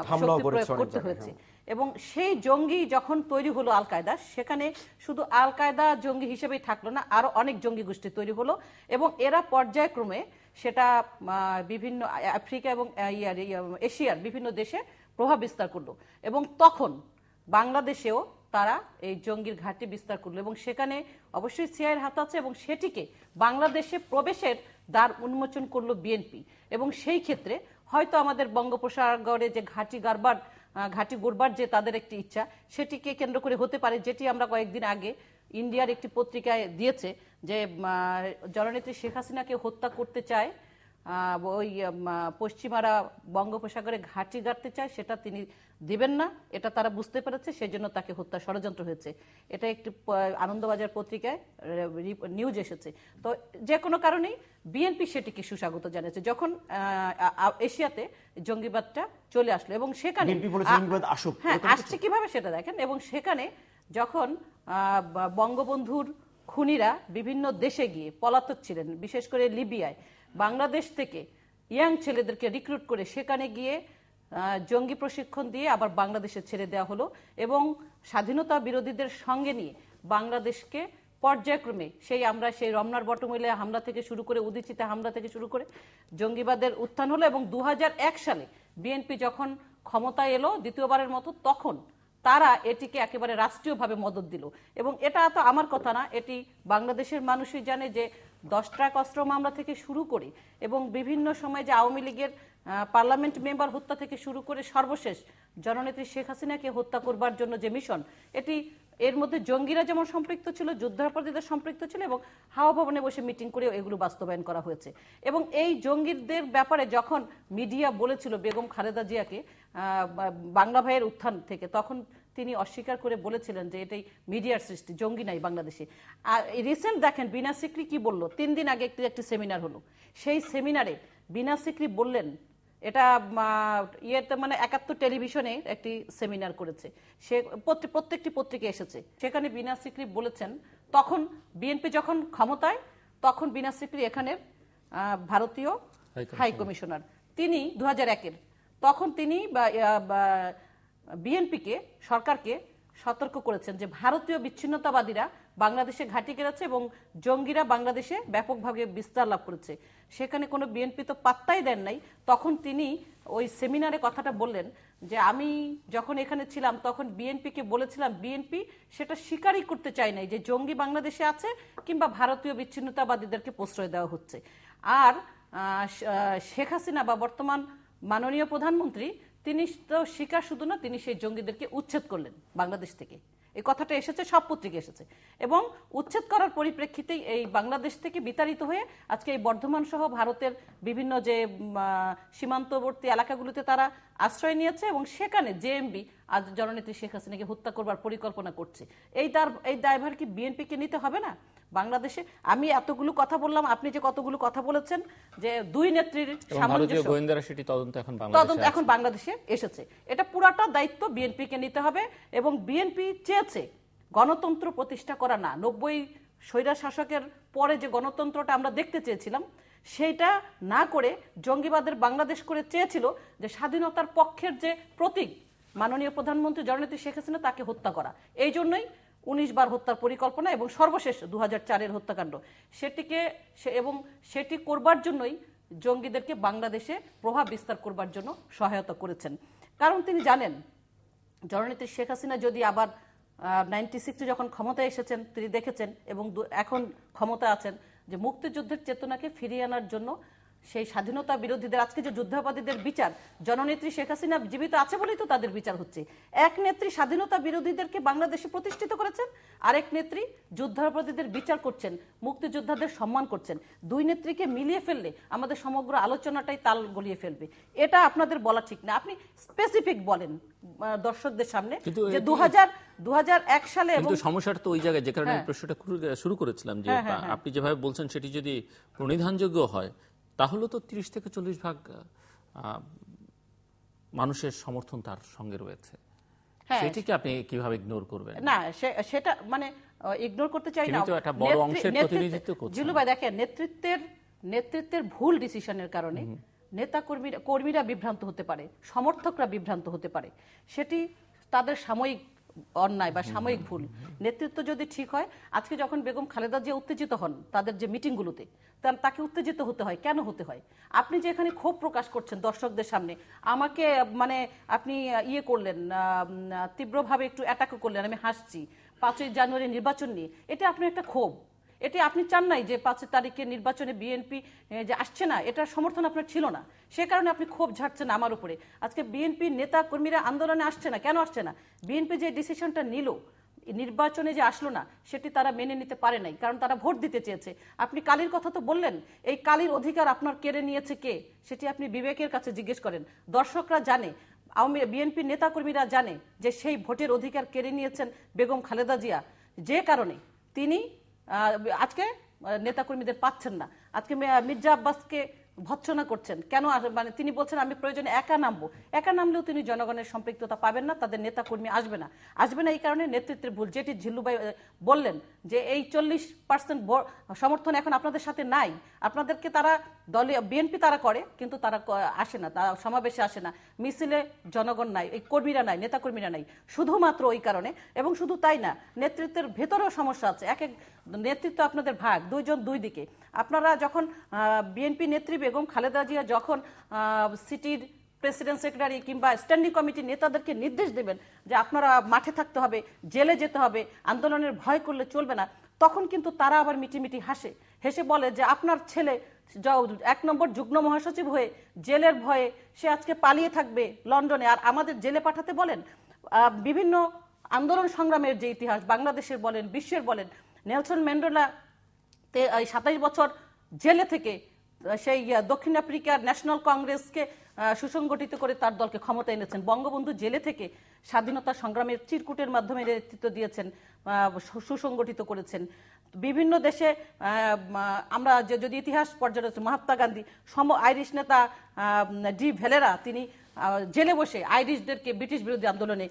শক্তি প্রয়োগ করতে হয়েছে, এবং সেই জঙ্গি যখন তৈরি হলো আল কায়দা, সেখানে শুধু আল কায়দা জঙ্গি হিসেবেই থাকলো না, আরো অনেক জঙ্গি গোষ্ঠী তৈরি হলো, এবং এরা পর্যায়ক্রমে সেটা বিভিন্ন আফ্রিকা এবং এশিয়ার বিভিন্ন দেশে প্রভাব বিস্তার করলো, এবং তখন বাংলাদেশেও তারা এই জঙ্গির ঘাঁটি বিস্তার করলো, এবং সেখানে অবশ্যই সিআইয়ের হাত আছে, এবং সেটিকে বাংলাদেশে প্রবেশের দ্বার উন্মোচন করলো বিএনপি। এবং সেই ক্ষেত্রে হয়তো আমাদের বঙ্গোপসাগরে যে ঘাঁটি গড়বার যে তাদের একটি ইচ্ছা, সেটিকে কেন্দ্র করে হতে পারে, যেটি আমরা কয়েকদিন আগে ইন্ডিয়ার একটি পত্রিকায় দিয়েছে, যে জননেত্রী শেখ হাসিনাকে হত্যা করতে চায় ওই পশ্চিমারা বঙ্গোপসাগরে ঘাঁটি গাড়তে চায়, সেটা তিনি দিবেন না, এটা তারা বুঝতে পেরেছে, সেজন্য তাকে হত্যা ষড়যন্ত্র হয়েছে। এটা একটি আনন্দবাজার পত্রিকায় নিউজ এসেছে। তো যে কোনো কারণেই বিএনপি সেটিকে সুস্বাগত জানিয়েছে যখন এশিয়াতে জঙ্গিবাদটা চলে আসলো, এবং সেখানে হ্যাঁ আসছে কিভাবে সেটা দেখেন। এবং সেখানে যখন বঙ্গবন্ধুর খুনিরা বিভিন্ন দেশে গিয়ে পলাতক ছিলেন, বিশেষ করে লিবিয়ায়, বাংলাদেশ থেকে ইয়াং ছেলেদেরকে রিক্রুট করে সেখানে গিয়ে জঙ্গি প্রশিক্ষণ দিয়ে আবার বাংলাদেশে ছেড়ে দেওয়া হলো, এবং স্বাধীনতা বিরোধীদের সঙ্গে নিয়ে বাংলাদেশকে পর্যায়ক্রমে সেই রমনার বটমূলে হামলা থেকে শুরু করে, উদীচিতে হামলা থেকে শুরু করে জঙ্গিবাদের উত্থান হলো, এবং 2001 সালে বিএনপি যখন ক্ষমতায় এলো দ্বিতীয়বারের মতো, তখন তারা এটিকে একেবারে রাষ্ট্রীয়ভাবে মদত দিল। এবং এটা তো আমার কথা না, এটি বাংলাদেশের মানুষই জানে যে 10 ট্রাক অস্ত্র মামলা থেকে শুরু করে এবং বিভিন্ন সময় যে আওয়ামী লীগের পার্লামেন্ট মেম্বার হত্যা থেকে শুরু করে সর্বশেষ জননেত্রী শেখ হাসিনাকে হত্যা করবার জন্য যে মিশন, এটি এর মধ্যে জঙ্গিরা যেমন সম্পৃক্ত ছিল, যুদ্ধাপরাধীরা সম্পৃক্ত ছিল, এবং হাওয়া ভবনে বসে মিটিং করে এগুলো বাস্তবায়ন করা হয়েছে। এবং এই জঙ্গিদের ব্যাপারে যখন মিডিয়া বলেছিল বেগম খালেদা জিয়াকে বাংলা ভাইয়ের উত্থান থেকে, তখন তিনি অস্বীকার করে বলেছিলেন যে এটাই মিডিয়ার সৃষ্টি, জঙ্গি নাই বাংলাদেশে। আর রিসেন্ট দেখেন বিনা সিকরি কি বলল, 3 দিন আগে একটি সেমিনার হলো, সেই সেমিনারে বিনা সিকরি বললেন, এটা ইয়েতে মানে 71 টেলিভিশনে একটি সেমিনার করেছে, সে প্রত্যেকটি পত্রিকা এসেছে, সেখানে বিনা সিকরি বলেছেন, তখন বিএনপি যখন ক্ষমতায়, তখন বিনা সিকরি এখানের ভারতীয় হাই কমিশনার, তিনি 2001-এর, তখন তিনি বিএনপিকে, সরকারকে সতর্ক করেছেন যে ভারতীয় বিচ্ছিন্নতাবাদীরা বাংলাদেশে ঘাঁটি গেড়েছে এবং জঙ্গিরা বাংলাদেশে ব্যাপকভাবে বিস্তার লাভ করেছে। সেখানে কোনো বিএনপি তো পাত্তাই দেন নাই। তখন তিনি ওই সেমিনারে কথাটা বললেন যে আমি যখন এখানে ছিলাম তখন বিএনপিকে বলেছিলাম, বিএনপি সেটা স্বীকারই করতে চায় নাই যে জঙ্গি বাংলাদেশে আছে কিংবা ভারতীয় বিচ্ছিন্নতাবাদীদেরকে প্রশ্রয় দেওয়া হচ্ছে। আর শেখ হাসিনা বা বর্তমান মাননীয় প্রধানমন্ত্রী, তিনি তো স্বীকার শুধু না, তিনি সেই জঙ্গিদেরকে উচ্ছেদ করলেন বাংলাদেশ থেকে। এই কথাটা এসেছে, সব পত্রিকা এসেছে, এবং উচ্ছেদ করার পরিপ্রেক্ষিতেই এই বাংলাদেশ থেকে বিতাড়িত হয়ে আজকে এই বর্ধমান সহ ভারতের বিভিন্ন যে সীমান্তবর্তী এলাকাগুলোতে তারা আশ্রয় নিয়েছে, এবং সেখানে জেএমবি আজ জননেত্রী শেখ হাসিনাকে হত্যা করবার পরিকল্পনা করছে। এই দায়ভার কি বিএনপিকে নিতে হবে না? বাংলাদেশে আমি এতগুলো কথা বললাম, আপনি যে কতগুলো কথা বলেছেন যে দুই নেত্রীর ভারতীয় গোয়েন্দারা সেটি তদন্ত এখন বাংলাদেশে এসেছে, এটা পুরাটা দায়িত্ব বিএনপিকে নিতে হবে। এবং বিএনপি চেয়েছে গণতন্ত্র প্রতিষ্ঠা করা না, 90 স্বৈরা শাসকের পরে যে গণতন্ত্রটা আমরা দেখতে চেয়েছিলাম সেইটা না করে জঙ্গিবাদের বাংলাদেশ করে চেয়েছিল যে স্বাধীনতার পক্ষের যে প্রতীক মাননীয় প্রধানমন্ত্রী জননেত্রী শেখ হাসিনা তাকে হত্যা করা, এই জন্যই 19 বার হত্যার পরিকল্পনা এবং সর্বশেষ 2004-এর হত্যাকাণ্ড সেটিকে এবং সেটি করবার জন্যই জঙ্গিদেরকে বাংলাদেশে প্রভাব বিস্তার করবার জন্য সহায়তা করেছেন। কারণ তিনি জানেন জননেত্রী শেখ হাসিনা যদি আবার 96-এ যখন ক্ষমতায় এসেছেন তিনি দেখেছেন এবং এখন ক্ষমতা আছেন যে মুক্তিযুদ্ধের চেতনাকে ফিরিয়ে আনার জন্য সেই স্বাধীনতা বিরোধীদের, আজকে যে যুদ্ধাপরাধীদের বিচার, জননেত্রী শেখ হাসিনা জীবিত আছে বলেই তো তাদের বিচার হচ্ছে। এক নেত্রী স্বাধীনতা বিরোধীদেরকে বাংলাদেশে প্রতিষ্ঠিত করেছেন, আরেক নেত্রী যুদ্ধাপরাধীদের বিচার করছেন, মুক্তিযোদ্ধাদের সম্মান করছেন। দুই নেত্রীকে মিলিয়ে ফেললে আমাদের সমগ্র আলোচনাটাই তাল গলিয়ে ফেলবে। এটা আপনাদের বলা ঠিক না, আপনি স্পেসিফিক বলেন দর্শকদের সামনে যে 2001 সালে। কিন্তু সমস্যাটা তো ওই জায়গায়, যে কারণে প্রশ্নটা শুরু করেছিলাম যে আপনি যেভাবে বলছেন সেটি যদি প্রণিধানযোগ্য হয় তাহলে তো 30 থেকে 40 ভাগ মানুষের সমর্থন তার সঙ্গে রয়েছে, সেটিকে আপনি কিভাবে ইগনোর করবেন? না সেটা মানে ইগনোর করতে চাই না, একটা বড় অংশের প্রতিনিধিত্ব করছেন। জিলু ভাই দেখেন, নেতৃত্বের ভুল ডিসিশনের কারণে নেতা কর্মীরা বিভ্রান্ত হতে পারে, সমর্থকরা বিভ্রান্ত হতে পারে, সেটি তাদের সাময়িক অন্যায় বা সাময়িক ভুল। নেতৃত্ব যদি ঠিক হয়, আজকে যখন বেগম খালেদা জিয়া উত্তেজিত হন তাদের যে মিটিংগুলোতে, তাকে উত্তেজিত হতে হয় কেন হতে হয়? আপনি যে এখানে ক্ষোভ প্রকাশ করছেন দর্শকদের সামনে, আমাকে মানে আপনি ইয়ে করলেন, তীব্রভাবে একটু অ্যাটাক করলেন, আমি হাসছি 5ই জানুয়ারি নির্বাচন নিয়ে, এটা আপনার একটা ক্ষোভ। এটি আপনি চান নাই যে 5 তারিখে নির্বাচনে বিএনপি যে আসছে না, এটার সমর্থন আপনার ছিল না, সে কারণে আপনি ক্ষোভ ঝাড়ছেন আমার উপরে। আজকে বিএনপি নেতা কর্মীরা আন্দোলনে আসছে না, কেন আসছে না? বিএনপি যে ডিসিশনটা নিল নির্বাচনে যে আসলো না সেটি তারা মেনে নিতে পারে নাই, কারণ তারা ভোট দিতে চেয়েছে। আপনি কালির কথা তো বললেন, এই কালির অধিকার আপনার কেড়ে নিয়েছে কে, সেটি আপনি বিবেকের কাছে জিজ্ঞেস করেন। দর্শকরা জানে, বিএনপি নেতাকর্মীরা জানে যে সেই ভোটের অধিকার কেড়ে নিয়েছেন বেগম খালেদা জিয়া, যে কারণে তিনি আজকে নেতাকর্মীদের পাচ্ছেন না। আজকে মির্জা আব্বাসকে ভৎসনা করছেন কেন, মানে তিনি বলছেন আমি প্রয়োজনে একা নামবো, একা নামলেও তিনি জনগণের সম্পৃক্ততা পাবেন না, তাদের নেতাকর্মী আসবে না এই কারণে নেতৃত্বের ভুল। যেটি ঝিল্লু ভাই বললেন যে এই 40% সমর্থন এখন আপনাদের সাথে নাই, আপনাদেরকে তারা দলীয় বিএনপি তারা করে কিন্তু তারা আসে না, তারা সমাবেশে আসে না, মিছিলে জনগণ নাই, এই কর্মীরা নাই, নেতাকর্মীরা নাই, শুধুমাত্র ওই কারণে। এবং শুধু তাই না, নেতৃত্বের ভেতরেও সমস্যা আছে। এক নেতৃত্ব আপনাদের ভাগ, দুইজন দুই দিকে। আপনারা যখন বিএনপি নেত্রী বেগম খালেদা জিয়া যখন সিটির প্রেসিডেন্ট সেক্রেটারি কিংবা স্ট্যান্ডিং কমিটির নেতাদেরকে নির্দেশ দেবেন যে আপনারা মাঠে থাকতে হবে, জেলে যেতে হবে, আন্দোলনের ভয় করলে চলবে না, তখন কিন্তু তারা আবার মিটিমিটি হেসে বলে যে আপনার ছেলে 1 নম্বর যুগ্ম মহাসচিব হয়ে জেলের ভয়ে সে আজকে পালিয়ে থাকবে লন্ডনে, আর আমাদের জেলে পাঠাতে বলেন। বিভিন্ন আন্দোলন সংগ্রামের যে ইতিহাস বাংলাদেশের বলেন, বিশ্বের বলেন, নেলসন ম্যান্ডেলা 27 বছর জেলে থেকে সেই দক্ষিণ আফ্রিকার ন্যাশনাল কংগ্রেসকে সুসংগঠিত করে তার দলকে ক্ষমতা এনেছেন। বঙ্গবন্ধু জেলে থেকে স্বাধীনতা সংগ্রামের চিরকুটের মাধ্যমে নেতৃত্ব দিয়েছেন, সুসংগঠিত করেছেন। বিভিন্ন দেশে আমরা যদি ইতিহাস পর্যালোচনা, মহাত্মা গান্ধী, আইরিশ নেতা ডি ভেলেরা, তিনি জেলে বসে আইরিশদেরকে ব্রিটিশ বিরোধী আন্দোলনে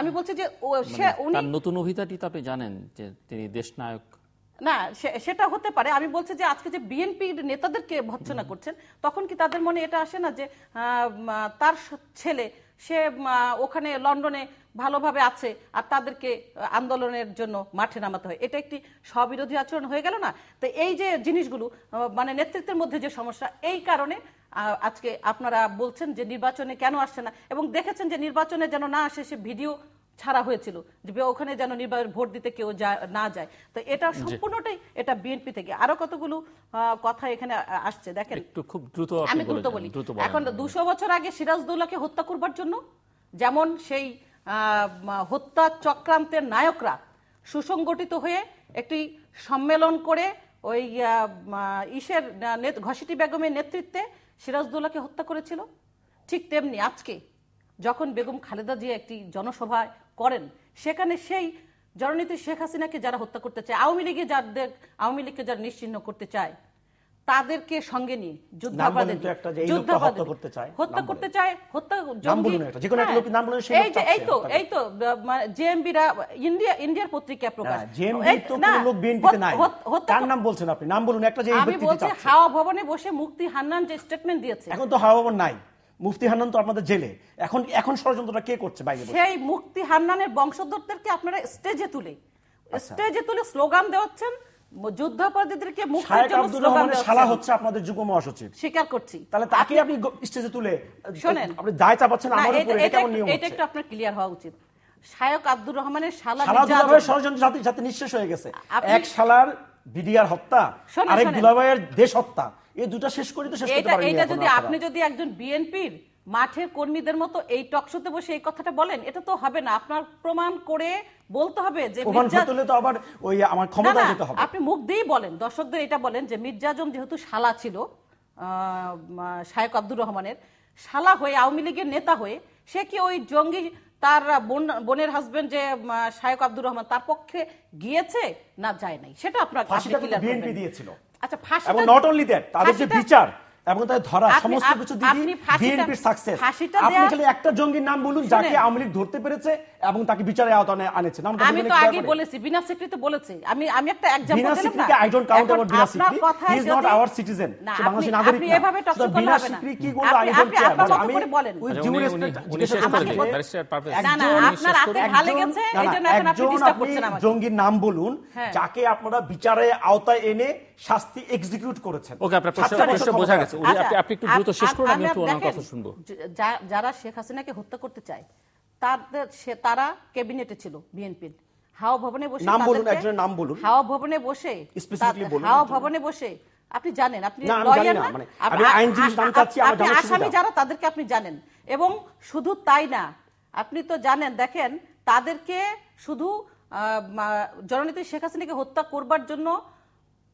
আমি বলছি যে নতুন অভিধাটি তো আপনি জানেন যে তিনি দেশনায়ক না, সেটা হতে পারে। আমি বলছি যে আজকে যে বিএনপির নেতাদেরকে ভৎসনা করছেন, তখন কি তাদের মনে এটা আসে না যে তার ছেলে সে ওখানে লন্ডনে ভালোভাবে আছে আর তাদেরকে আন্দোলনের জন্য মাঠে নামাতে হয়? এটা একটি স্ববিরোধী আচরণ হয়ে গেল না? তো এই যে জিনিসগুলো মানে নেতৃত্বের মধ্যে যে সমস্যা, এই কারণে আজকে আপনারা বলছেন যে নির্বাচনে কেন আসছে না, এবং দেখেছেন যে নির্বাচনে যেন না আসে সে ভিডিও ছাড়া হয়েছিল যে ওখানে যেন নির্বাচন ভোট দিতে কেউ না যায়। তো এটা সম্পূর্ণটাই এটা বিএনপি থেকে। আরো কতগুলো কথা এখানে আসছে, দেখেন একটু খুব দ্রুত আমি দ্রুত বলি। এখন 200 বছর আগে সিরাজদৌল্লাহকে হত্যা করবার জন্য যেমন সেই হত্যা চক্রান্তের নায়করা সুসংগঠিত হয়ে একটি সম্মেলন করে ওই ঘসিটি বেগমের নেতৃত্বে সিরাজদৌল্লাহকে হত্যা করেছিল, ঠিক তেমনি আজকে যখন বেগম খালেদা জিয়া একটি জনসভা করেন সেখানে সেই জননেত্রী শেখ হাসিনাকে যারা হত্যা করতে চায়, আওয়ামী লীগকে যারা নিশ্চিহ্ন করতে চায়, তাদেরকে সঙ্গে নিয়ে যুদ্ধাপরাধী হত্যা করতে চায়, হত্যা জঙ্গি, এই তো জেএমবিরা ইন্ডিয়ার পত্রিকা প্রকাশ, আমি বলছি হাওয়া ভবনে বসে মুফতি হান্নান যে স্টেটমেন্ট দিয়েছে, এখন তো হাওয়া ভবন নাই, মুফতি হান্নান তো আপনাদের জেলে, এখন ষড়যন্ত্রটা কে করছে বাইরে? সেই মুফতি হান্নানের বংশধরদেরকে আপনারা স্টেজে তুলে স্লোগান দেওয়াচ্ছেন, যুদ্ধাপরাধীদেরকে মুক্তির জন্য স্লোগান দেওয়া শালা হচ্ছে আপনাদের যুগ্ম মহাসচিব, স্বীকার করছি। তাহলে তাকে আপনি স্টেজে তুলে শুনেন, আপনি দায় চাপাচ্ছেন আমার উপরে, এটা কেমন নিয়ম হচ্ছে? এটা একটু আপনার ক্লিয়ার হওয়া উচিত। শায়ক আব্দুর রহমানের শালা ষড়যন্ত্র জাতি নিঃশেষ হয়ে গেছে, এক শালার বিডিআর হত্যা, আরেক দুলাভাইয়ের দেশ হত্যা, এই দুটো শেষ করি তো শেষ করতে পারেননি। এটা যদি আপনি যদি একজন বিএনপির মাঠের কর্মীদের মতো এই টকশোতে বসে এই কথাটা বলেন, এটা তো হবে না। আপনার প্রমাণ করে বলতে হবে যে আপনি মুখ দিয়েই বলেন, দর্শকদের এটা বলেন যে মির্জা আজম যেহেতু শালা ছিল শায়ক আব্দুর রহমানের, শালা হয়ে আওয়ামী লীগের নেতা হয়ে সে কি ওই জঙ্গি তার বোনের হাজবেন্ড যে শায়ক আব্দুর রহমান তার পক্ষে গিয়েছে না যায় নাই, সেটা আপনার বিএনপি দিয়েছিল। আচ্ছা, ফাঁসি এবং নট অনলি দ্যাট, তাদের যে বিচার এবং তাদের ধরা সমস্ত কিছু দিদি বিএনপির সাকসেস। আপনি খালি একটা জঙ্গির নাম বলুন যাকে আওয়ামী লীগ ধরতে পেরেছে এবং তাকে বিচারের আওতায় আনেছে। আমি তো আগে বলেছি, বিনা স্বীকৃতি বলেছি। আমি একটা এক্সাম্পল দিলাম না, আই ডোন্ট কাউন্ট আবাউট বিনা স্বীকৃতি, he is not our citizen, সে বাংলাদেশী নাগরিক না। এভাবে টক করলে বিনা হবে না। স্বীকৃতি কি বলবো আমি ডোন্ট কেয়ার, আমি বলেন উইথ ডিউ রেসপেক্ট না আপনার হাতে ভালো গেছে এইজন্য এখন আপনি ডিস্টার্ব করছেন আমাকে। জঙ্গির নাম বলুন যাকে আপনারা বিচারের আওতায় এনে শাস্তি এক্সিকিউট করেছেন। ওকে, আপনার প্রশ্ন বোঝা গেছে, আপনি একটু দ্রুত শেষ করুন, আমি একটু ওনার কথা শুনবো। যারা শেখ হাসিনাকে হত্যা করতে চায় তারা ক্যাবিনেটে ছিল বিএনপির, হাওয়া ভবনে বসে নাম বলুন, একজনের নাম বলুন, হাওয়া ভবনে বসে স্পেসিফিকলি বলুন, হাওয়া ভবনে বসে আপনি জানেন, আপনি লয়ার না, আমি আইনজীবী নাম চাচ্ছি, আমার জানা আসামি যারা তাদেরকে আপনি জানেন। এবং শুধু তাই না, আপনি তো জানেন, দেখেন তাদেরকে শুধু জননেত্রী শেখ হাসিনাকে হত্যা করবার জন্য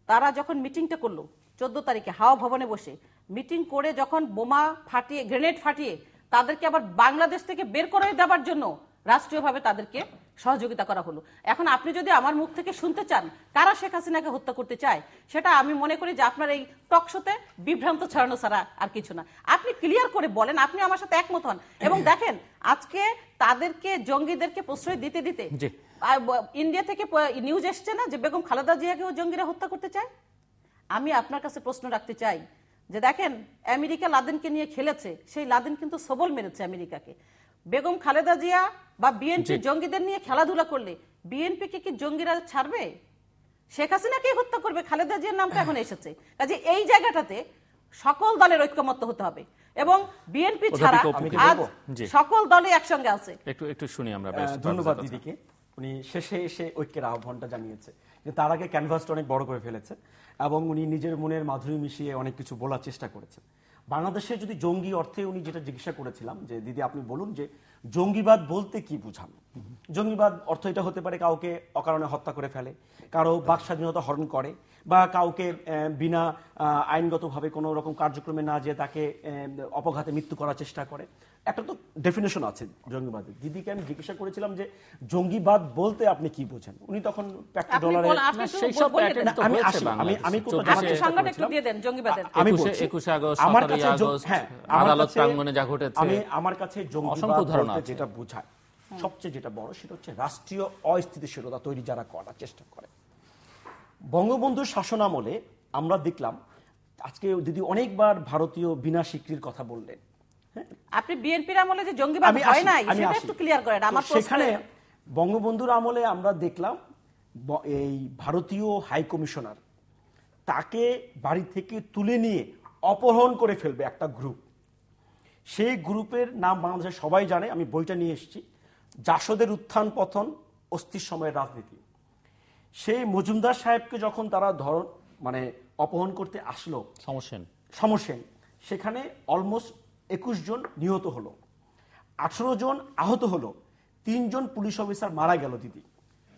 তারা যখন মিটিংটা করলো 14 তারিখে হাওয়া ভবনে বসে মিটিং করে, যখন বোমা ফাটিয়ে গ্রেনেড ফাটিয়ে তাদেরকে আবার বাংলাদেশ থেকে বের করে দেওয়ার জন্য রাষ্ট্রীয়ভাবে তাদেরকে সহযোগিতা করা হলো। এখন আপনি যদি আমার মুখ থেকে শুনতে চান কারা শেখ হাসিনাকে হত্যা করতে চায়, সেটা আমি মনে করি যে আপনার এই টকশোতে বিভ্রান্ত ছড়ানো ছাড়া আর কিছু না। আপনি ক্লিয়ার করে বলেন, আপনি আমার সাথে একমত হন। এবং দেখেন আজকে তাদেরকে জঙ্গিদেরকে প্রশ্রয় দিতে দিতে ইন্ডিয়া থেকে নিউজ এসছে না যে বেগম খালেদা জিয়াকেও জঙ্গিরা হত্যা করতে চায়। আমি আপনার কাছে প্রশ্ন রাখতে চাই যে দেখেন আমেরিকা লাদেনকে নিয়ে খেলেছে, সেই লাদেন কিন্তু সবল মেরেছে আমেরিকাকে। বেগম খালেদা জিয়া বা বিএনপি জঙ্গিদের নিয়ে খেলাধুলা করলে বিএনপিকে কি জঙ্গিরা ছাড়বে? শেখ হাসিনাকে হত্যা করবে, খালেদা জিয়ার নামটা এখন এসেছে। কাজে এই জায়গাটাতে সকল দলের ঐক্যমত্য হতে হবে এবং বিএনপি ছাড়া আজ সকল দলই একসঙ্গে আছে। একটু শুনি আমরা। ধন্যবাদ দিদিকে, উনি শেষে এসে ঐক্যের আহ্বানটা জানিয়েছে। তার আগে ক্যানভাসটা অনেক বড় করে ফেলেছে এবং উনি নিজের মনের মাধুরী মিশিয়ে অনেক কিছু বলার চেষ্টা করেছেন। বাংলাদেশে যদি জঙ্গি অর্থে উনি যেটা জিজ্ঞাসা করেছিলাম যে দিদি আপনি বলুন যে জঙ্গিবাদ বলতে কি বুঝান। জঙ্গিবাদ অর্থ এটা হতে পারে কাউকে অকারণে হত্যা করে ফেলে, কারো বাক স্বাধীনতা হরণ করে, বা কাউকে বিনা আইনগতভাবে কোনো রকম কার্যক্রমে না যে তাকে অপঘাতে মৃত্যু করার চেষ্টা করে। একটা তো ডেফিনেশন আছে জঙ্গিবাদের। দিদিকে আমি জিজ্ঞাসা করেছিলাম যে জঙ্গিবাদ বলতে আপনি কি বোঝেন। উনি তখন আমার কাছে জঙ্গিবাদ যেটা বোঝায় সবচেয়ে যেটা বড় সেটা হচ্ছে রাষ্ট্রীয় অস্থিতিশীলতা তৈরি যারা করার চেষ্টা করে। বঙ্গবন্ধুর শাসনামলে আমরা দেখলাম, আজকে দিদি অনেকবার ভারতীয় বিনা স্বীকৃতির কথা বললেন। আপনি বিএনপির আমলে যে জঙ্গিবাদ হয় নাই সেটা একটু ক্লিয়ার করেন আমার প্রশ্ন। সেখানে বঙ্গবন্ধুর আমলে আমরা দেখলাম এই ভারতীয় হাই কমিশনার তাকে বাড়ি থেকে তুলে নিয়ে অপহরণ করে ফেলবে একটা গ্রুপ। সেই গ্রুপের নাম বাংলাদেশের সবাই জানে, আমি বইটা নিয়ে এসেছি, জাসদের উত্থান পতন অস্থির সময়ের রাজনীতি। সেই মজুমদার সাহেবকে যখন তারা অপহরণ করতে আসলো সমসেন, সেখানে অলমোস্ট 21 জন নিহত হলো, 18 জন আহত হলো, 3 জন পুলিশ অফিসার মারা গেল।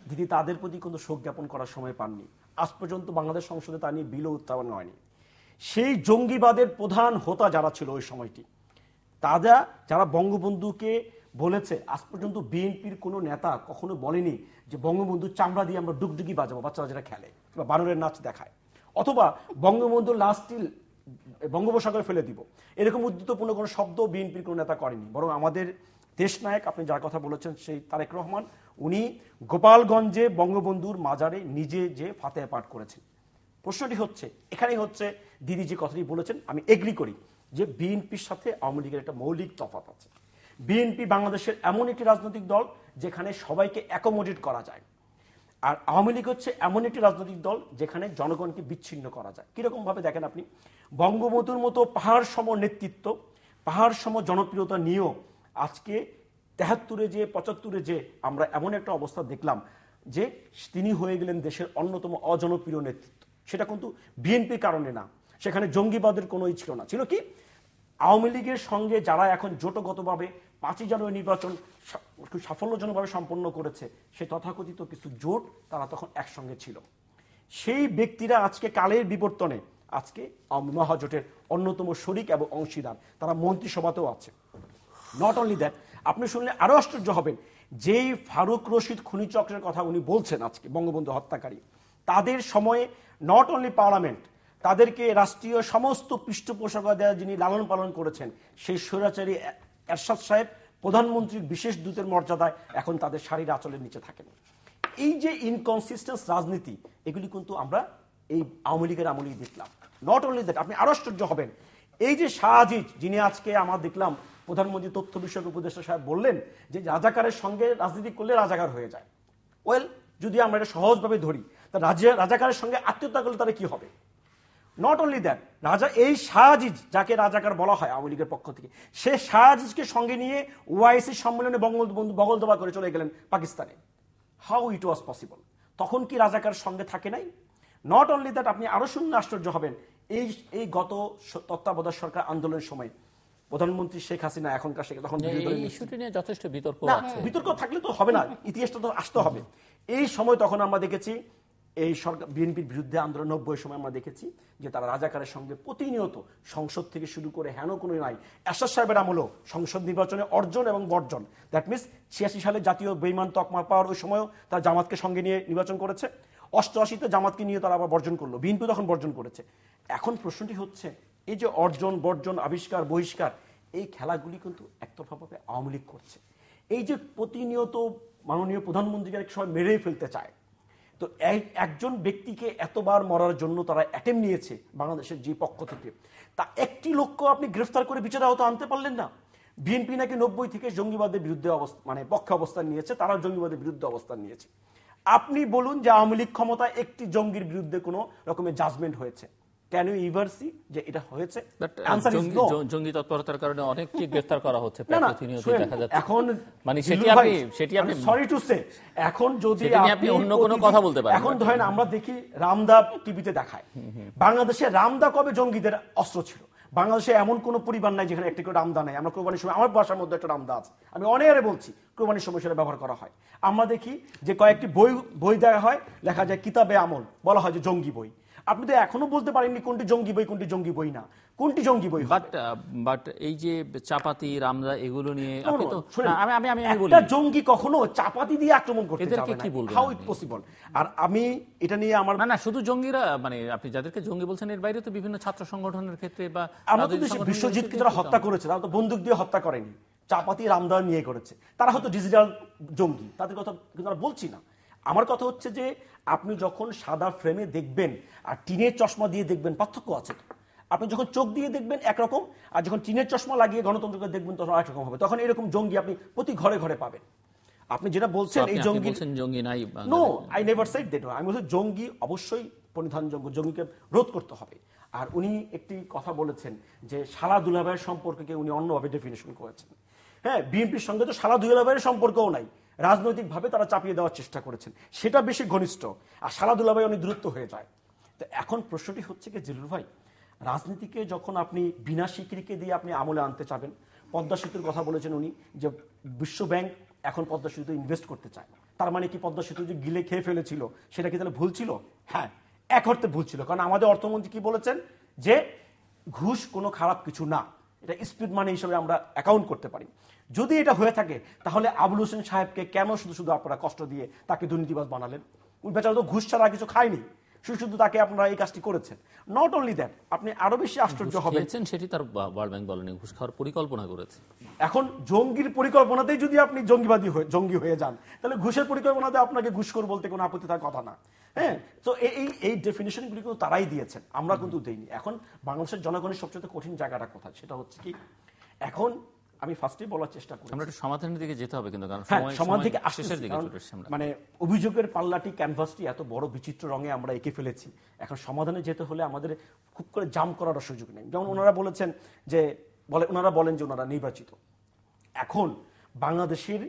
দিদি তাদের প্রতি কোনো শোক জ্ঞাপন করার সময় পাননি। আজ পর্যন্ত বাংলাদেশ সংসদে তা নিয়ে বিলও উত্থাপন হয়নি। সেই জঙ্গিবাদের প্রধান হোতা যারা ছিল ওই সময়টি, যারা বঙ্গবন্ধুকে বলেছে, আজ পর্যন্ত বিএনপির কোনো নেতা কখনো বলেনি যে বঙ্গবন্ধুর চামড়া দিয়ে আমরা ডুগডুগি বাজাবো, বাচ্চারা যেটা খেলে বা বানরের নাচ দেখায়, অথবা বঙ্গবন্ধুর লাশটি বঙ্গোপসাগরে ফেলে দিব, এরকম উদ্ধৃতপূর্ণ কোনো শব্দ বিএনপির কোনো নেতা করেনি। বরং আমাদের দেশনায়ক, আপনি যার কথা বলেছেন সেই তারেক রহমান, উনি গোপালগঞ্জে বঙ্গবন্ধুর মাজারে নিজে যে ফাতেহা পাঠ করেছেন। প্রশ্নটি হচ্ছে, এখানেই হচ্ছে দিদি যে কথাটি বলেছেন, আমি এগ্রি করি যে বিএনপির সাথে আওয়ামী লীগের একটা মৌলিক তফাৎ আছে। বিএনপি বাংলাদেশের এমন একটি রাজনৈতিক দল যেখানে সবাইকে অ্যাকোমোডেট করা যায়, আর আওয়ামী লীগ হচ্ছে এমন একটি রাজনৈতিক দল যেখানে জনগণকে বিচ্ছিন্ন করা যায়। কিরকম ভাবে দেখেন আপনি, বঙ্গবন্ধুর মতো পাহাড় সম নেতৃত্ব, পাহাড় সম জনপ্রিয়তা নিয়েও আজকে ৭৩-এ যে ৭৫-এ যে আমরা এমন একটা অবস্থা দেখলাম যে তিনি হয়ে গেলেন দেশের অন্যতম অজনপ্রিয় নেতৃত্ব। সেটা কিন্তু বিএনপির কারণে না, সেখানে জঙ্গিবাদের কোনোই ছিল না, ছিল কি আওয়ামী লীগের সঙ্গে যারা এখন জোটগতভাবে ৫ই জানুয়ারি নির্বাচন সাফল্যজনকভাবে সম্পন্ন করেছে, সে তথাকথিত কিছু জোট তারা তখন একসঙ্গে ছিল। সেই ব্যক্তিরা আজকে কালের বিবর্তনে আজকে মহাজোটের অন্যতম শরিক এবং অংশীদার, তারা মন্ত্রিসভাতেও আছে। নট অনলি দ্যাট, আপনি শুনলে আরো আশ্চর্য হবেন, যেই ফারুক রশিদ খুনি চক্রের কথা উনি বলছেন আজকে বঙ্গবন্ধু হত্যাকারী, তাদের সময়ে নট অনলি পার্লামেন্ট, তাদেরকে রাষ্ট্রীয় সমস্ত পৃষ্ঠপোষকতা যিনি লালন পালন করেছেন, সেই স্বৈরাচারী এরশাদ সাহেব প্রধানমন্ত্রীর বিশেষ দূতের মর্যাদায় এখন তাদের শাড়ির আঁচলের নিচে থাকেন। এই যে ইনকনসিস্টেন্স রাজনীতি, এগুলি কিন্তু আমরা এই আওয়ামী লীগের আমলেই দেখলাম। নট অনলি দ্যাট, আপনি আরো আশ্চর্য হবেন, এই যে শাহ আজিজ, যিনি আজকে আমরা দেখলাম প্রধানমন্ত্রী তথ্য বিষয়ক উপদেষ্টা সাহেব বললেন যে রাজাকারের সঙ্গে রাজনীতি করলে রাজাকার হয়ে যায়। ওয়েল, যদি আমরা এটা সহজভাবে ধরি, তা রাজাকারের সঙ্গে আত্মীয়তা করলে তারা কি হবে? নট অনলি দ্যাট, এই শাহ আজিজ, যাকে রাজাকার বলা হয় আওয়ামী লীগের পক্ষ থেকে, সে শাহ আজিজকে সঙ্গে নিয়ে ওআইসি সম্মেলনে বঙ্গবন্ধু বগলদোবা করে চলে গেলেন পাকিস্তানে। How it was possible? তখন কি রাজাকার সঙ্গে থাকে নাই? নট অনলি দ্যাট, আপনি আরো শুনলে আশ্চর্য হবেন, এই গত তত্ত্বাবধায়ক সরকার আন্দোলনের সময় প্রধানমন্ত্রী শেখ হাসিনা, এখনকার শেখ, তখন ইস্যুটি নিয়ে যথেষ্ট বিতর্ক আছে। বিতর্ক থাকলে তো হবে না, ইতিহাসটা তো আসতে হবে। এই সময় তখন আমরা দেখেছি এই সরকার বিএনপির বিরুদ্ধে আন্দোলন ৯০ সময় আমরা দেখেছি যে তারা রাজাকারের সঙ্গে প্রতিনিয়ত সংসদ থেকে শুরু করে হেন কোনো নাই, এরশাদ সাহেবের আমলেও সংসদ নির্বাচনে অর্জন এবং বর্জন, দ্যাট মিনস ৮৬ সালে জাতীয় বেইমান তকমা পাওয়ার ওই সময়ও তারা জামাতকে সঙ্গে নিয়ে নির্বাচন করেছে, ৮৮-তে জামাতকে নিয়ে তারা আবার বর্জন করলো, বিএনপি তখন বর্জন করেছে। এখন প্রশ্নটি হচ্ছে, এই যে অর্জন বর্জন আবিষ্কার বহিষ্কার, এই খেলাগুলি কিন্তু একতরফাভাবে আওয়ামী লীগ করছে। এই যে প্রতিনিয়ত মাননীয় প্রধানমন্ত্রীকে এক সময় মেরেই ফেলতে চায়, তো একজন ব্যক্তিকে এতবার মরার জন্য তারা অ্যাটেম্প নিয়েছে বাংলাদেশের যে পক্ষ থেকে, তা একটি লোককে আপনি গ্রেফতার করে বিচারে আওতা আনতে পারলেন না। বিএনপি নাকি ৯০ থেকে জঙ্গিবাদের বিরুদ্ধে পক্ষে অবস্থান নিয়েছে, তারা জঙ্গিবাদের বিরুদ্ধে অবস্থান নিয়েছে। আপনি বলুন যে আওয়ামী লীগ ক্ষমতায় একটি জঙ্গির বিরুদ্ধে কোনো রকমের জাজমেন্ট হয়েছে? ক্যান ইউ ইভার সি যে এটা হয়েছে? জঙ্গি তৎপরতার কারণে অনেককে গ্রেফতার করা হচ্ছে দেখা যাচ্ছে। এখন মানে সেটি আপনি সরি টু সে, এখন যদি আপনি অন্য কোনো কথা বলতে পারেন, এখন ধরেন আমরা দেখি রামদা টিভিতে দেখায়, বাংলাদেশে রামদা কবে জঙ্গিদের অস্ত্র ছিল? বাংলাদেশে এমন কোন পরিবার নাই যেখানে একটা করে রামদা নাই। আমরা কোরবানির সময়, আমার বাসার মধ্যে একটা রামদা আছে, আমি অনেকে বলছি কোরবানির সময় সেটা ব্যবহার করা হয়। আমরা দেখি যে কয়েকটি বই দেওয়া হয়, লেখা যায় কিতাবে আমল, বলা হয় যে জঙ্গি বই। আপনি তো এখনো বলতে পারেননি কোনটি জঙ্গি বই কোনটি জঙ্গি বই না, কোনটি জঙ্গি বই। বাট এই যে চাপাতি রামদা এগুলো নিয়ে আপনি তো একটা জঙ্গি কখনো চাপাতি দিয়ে আক্রমণ করতে যাবে না, হাউ ইট পসিবল? আর আমি এটা নিয়ে আমার না শুধু জঙ্গিরা, মানে আপনি যাদেরকে জঙ্গি বলছেন এর বাইরে তো বিভিন্ন ছাত্র সংগঠনের ক্ষেত্রে বা আমাদের দেশে বিশ্বজিৎকে যারা হত্যা করেছে তারা তো বন্দুক দিয়ে হত্যা করেনি, চাপাতি রামদা নিয়ে করেছে। তারা হয়তো ডিজিটাল জঙ্গি, তাদের কথা কিন্তু আমরা বলছি না। আমার কথা হচ্ছে যে আপনি যখন সাদা ফ্রেমে দেখবেন আর টিনের চশমা দিয়ে দেখবেন, পার্থক্য আছে। আপনি যখন চোখ দিয়ে দেখবেন একরকম, আর যখন টিনের চশমা লাগিয়ে গণতন্ত্রকে দেখবেন তখন আরেকরকম হবে। তখন এরকম জঙ্গি আপনি প্রতি ঘরে ঘরে পাবেন। আপনি যেটা বলছেন এই জঙ্গি নাই, no I never said that. আমি বলছি জঙ্গি অবশ্যই পরিধানযোগ্য, জঙ্গিকে রোধ করতে হবে। আর উনি একটি কথা বলেছেন যে শালা দুলাভাইয়ের সম্পর্ককে উনি অন্যভাবে ডেফিনেশন করেছেন। হ্যাঁ, বিএনপির সঙ্গে তো শালা দুলাভাইয়ের সম্পর্কও নাই, রাজনৈতিকভাবে তারা চাপিয়ে দেওয়ার চেষ্টা করেছেন, সেটা বেশি ঘনিষ্ঠ, আর শালা দুলাভাই অনেক দূরত্ব হয়ে যায়। তো এখন প্রশ্নটি হচ্ছে কি জিলুর ভাই, রাজনীতিকে যখন আপনি বিনা স্বীকৃতিকে দিয়ে আপনি আমলে আনতে চাবেন, পদ্মা সেতুর কথা বলেছেন উনি যে বিশ্ব ব্যাংক এখন পদ্মা সেতুতে ইনভেস্ট করতে চায়, তার মানে কি পদ্মা সেতু যে গিলে খেয়ে ফেলেছিল সেটা কি তাহলে ভুল ছিল? হ্যাঁ, এক অর্থে ভুল ছিল, কারণ আমাদের অর্থমন্ত্রী কি বলেছেন যে ঘুষ কোনো খারাপ কিছু না, এটা স্পিড মানি হিসেবে আমরা অ্যাকাউন্ট করতে পারি। যদি এটা হয়ে থাকে তাহলে আবুল হোসেন সাহেবকে কেন শুধু শুধু আপনারা কষ্ট দিয়ে তাকে দুর্নীতিবাজ বানালেন? ওই বেচারা তো ঘুষ ছাড়া কিছু খায়নি, শুধু শুধু তাকে আপনারা এই কাজটি করেছেন। নট অনলি দ্যাট, আপনি আরো বেশি আশ্চর্য হবেন, সেটি তার ওয়ার্ল্ড ব্যাংক বলেনি, ঘুষ খাওয়ার পরিকল্পনা করেছে। এখন জঙ্গির পরিকল্পনাতেই যদি আপনি জঙ্গি হয়ে যান, তাহলে ঘুষের পরিকল্পনাতে আপনাকে ঘুষখোর বলতে কোনো আপত্তি থাকার কথা না। হ্যাঁ, তো এই ডেফিনেশনগুলি কিন্তু তারাই দিয়েছেন, আমরা কিন্তু দেইনি। এখন বাংলাদেশের জনগণের সবচেয়ে কঠিন জায়গাটা কোথায়, সেটা হচ্ছে কি, এখন আমি ফার্স্টেই বলার চেষ্টা করি আমরা একটা সমাধানের দিকে যেতে হবে, কিন্তু কারণ সমাজ থেকে শেষের দিকে চলে এসেছি আমরা। মানে অভিযোগের পাল্লাটি, ক্যানভাসটি এত বড় বিচিত্র রঙে আমরা এঁকে ফেলেছি, এখন সমাধানে যেতে হলে আমাদের খুব করে জাম করার সুযোগ নেই। যেমন ওনারা বলেছেন যে ওনারা বলেন যে ওনারা নির্বাচিত। এখন বাংলাদেশের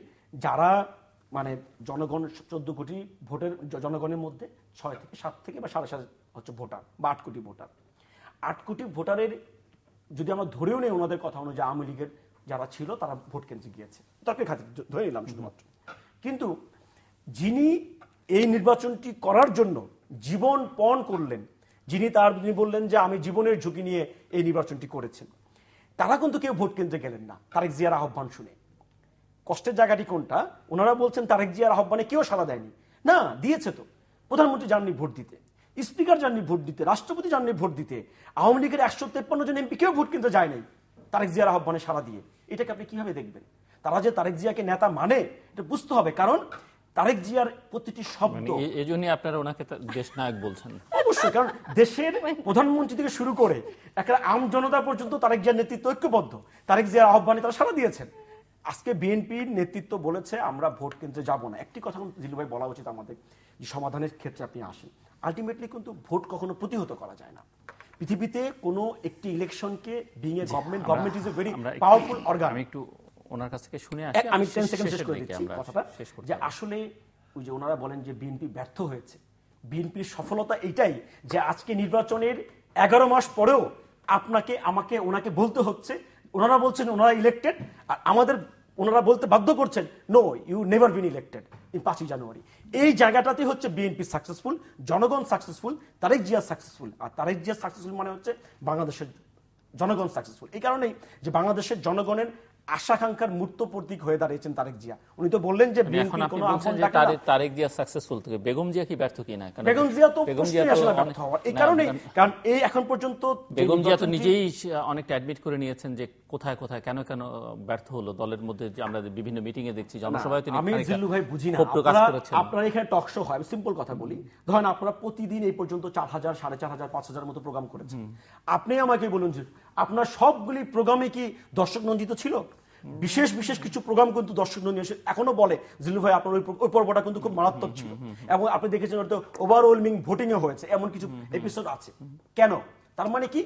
যারা মানে জনগণ 14 কোটি ভোটের জনগণের মধ্যে 6 থেকে 7 থেকে বা 7.5 হচ্ছে ভোটার বা 8 কোটি ভোটার। 8 কোটি ভোটারের যদি আমরা ধরেও নেই ওনাদের কথা অনুযায়ী আওয়ামী লীগের যারা ছিল তারা ভোট কেন্দ্রে গিয়েছে, তর্কের খাতির ধরে নিলাম শুধুমাত্র, কিন্তু যিনি এই নির্বাচনটি করার জন্য জীবন পণ করলেন, যিনি বললেন যে আমি জীবনের ঝুঁকি নিয়ে এই নির্বাচনটি করেছেন, তারা কিন্তু কেউ ভোট কেন্দ্রে গেলেন না তারেক জিয়ার আহ্বান শুনে। কষ্টের জায়গাটি কোনটা, ওনারা বলছেন তারেক জিয়ার আহ্বানে কেউ সাড়া দেয়নি। না, দিয়েছে তো, প্রধানমন্ত্রী যাননি ভোট দিতে, স্পিকার যাননি ভোট দিতে, রাষ্ট্রপতি যাননি ভোট দিতে, আওয়ামী লীগের 153 জন এমপি কেউ ভোট কিনতে যায় নাই তারেক জিয়ার আহ্বানে সাড়া দিয়ে। এটাকে আপনি কিভাবে দেখবেন? তারা যে তারেক জিয়াকে নেতা মানে এটা বুঝতে হবে, কারণ তারেক জিয়ার প্রতিটি শব্দ, এই জন্যই আপনারা ওনাকে দেশ নায়ক বলছেন। অবশ্যই, কারণ দেশের প্রধানমন্ত্রী থেকে শুরু করে একটা আম জনতা পর্যন্ত তারেক জিয়ার নেতৃত্ব ঐক্যবদ্ধ, তারেক জিয়ার আহ্বানে তারা সাড়া দিয়েছেন। আজকে বিএনপির নেতৃত্ব বলেছে আমরা ভোট কেন্দ্রে যাব না। একটি কথা জিলু ভাই বলা উচিত আমাদের, যে সমাধানের ক্ষেত্রে আপনি আসেন, আলটিমেটলি কিন্তু ভোট কখনো প্রতিহত করা যায় না। পৃথিবীতে কোনো একটি ইলেকশনকে being a government is a very powerful organ. আমি একটু ওনার কাছ থেকে শুনে আসি, আমি 10 সেকেন্ড শেষ করে দিচ্ছি কথাটা, যে আসলে ওই যে ওনারা বলেন যে বিএনপি ব্যর্থ হয়েছে, বিএনপির সফলতা এটাই যে আজকে নির্বাচনের 11 মাস পরেও আপনাকে আমাকে ওনাকে বলতে হচ্ছে, ওনারা বলছেন ওনারা ইলেক্টেড, আর আমাদের ওনারা বলতে বাধ্য করছেন no you never been elected in 5 January. এই জায়গাটাতে হচ্ছে বিএনপি সাকসেসফুল, জনগণ সাকসেসফুল, তারেক জিয়া সাকসেসফুল। আর তারেক জিয়া সাকসেসফুল মানে হচ্ছে বাংলাদেশের জনগণ সাকসেসফুল। এই কারণেই যে বাংলাদেশের জনগণের আশাকাঙ্ক্ষার মূর্ত প্রতীক হয়ে দাঁড়িয়েছেন তারেক জিয়া। উনি তো বললেন যে বিএনপি কোনো তারেক জিয়া সাকসেসফুল থেকে বেগম জিয়া কি ব্যর্থ কিনা? বেগম জিয়া তো আসলে ব্যর্থ হওয়ার এই কারণে, কারণ এই এখন পর্যন্ত বেগম জিয়া তো নিজেই অনেকটা অ্যাডমিট করে নিয়েছেন যে কোথায় কোথায় কেন কেন ব্যর্থ হলো দলের মধ্যে, যে আমরা বিভিন্ন মিটিং এ দেখছি, জনসভায় তিনি আমি জিল্লু ভাই বুঝি না, আপনারা এখানে টক শো হয়, সিম্পল কথা বলি, ধরেন আপনারা প্রতিদিন এই পর্যন্ত 4000, 4500, 5000 মতো প্রোগ্রাম করেছেন। আপনি আমাকে বলুন যে আপনার সবগুলি প্রোগ্রামে কি দর্শক নন্দিত ছিল? বিশেষ বিশেষ কিছু প্রোগ্রাম কিন্তু দর্শক নন্দিত এখনো বলে জিল্লু ভাই আপনার ওই পর্বটা কিন্তু খুব মারাত্মক ছিল, এবং আপনি দেখেছেন হয়তো ওভারওয়েলমিং ভোটিং এ হয়েছে, এমন কিছু এপিসোড আছে। কেন? তার মানে কি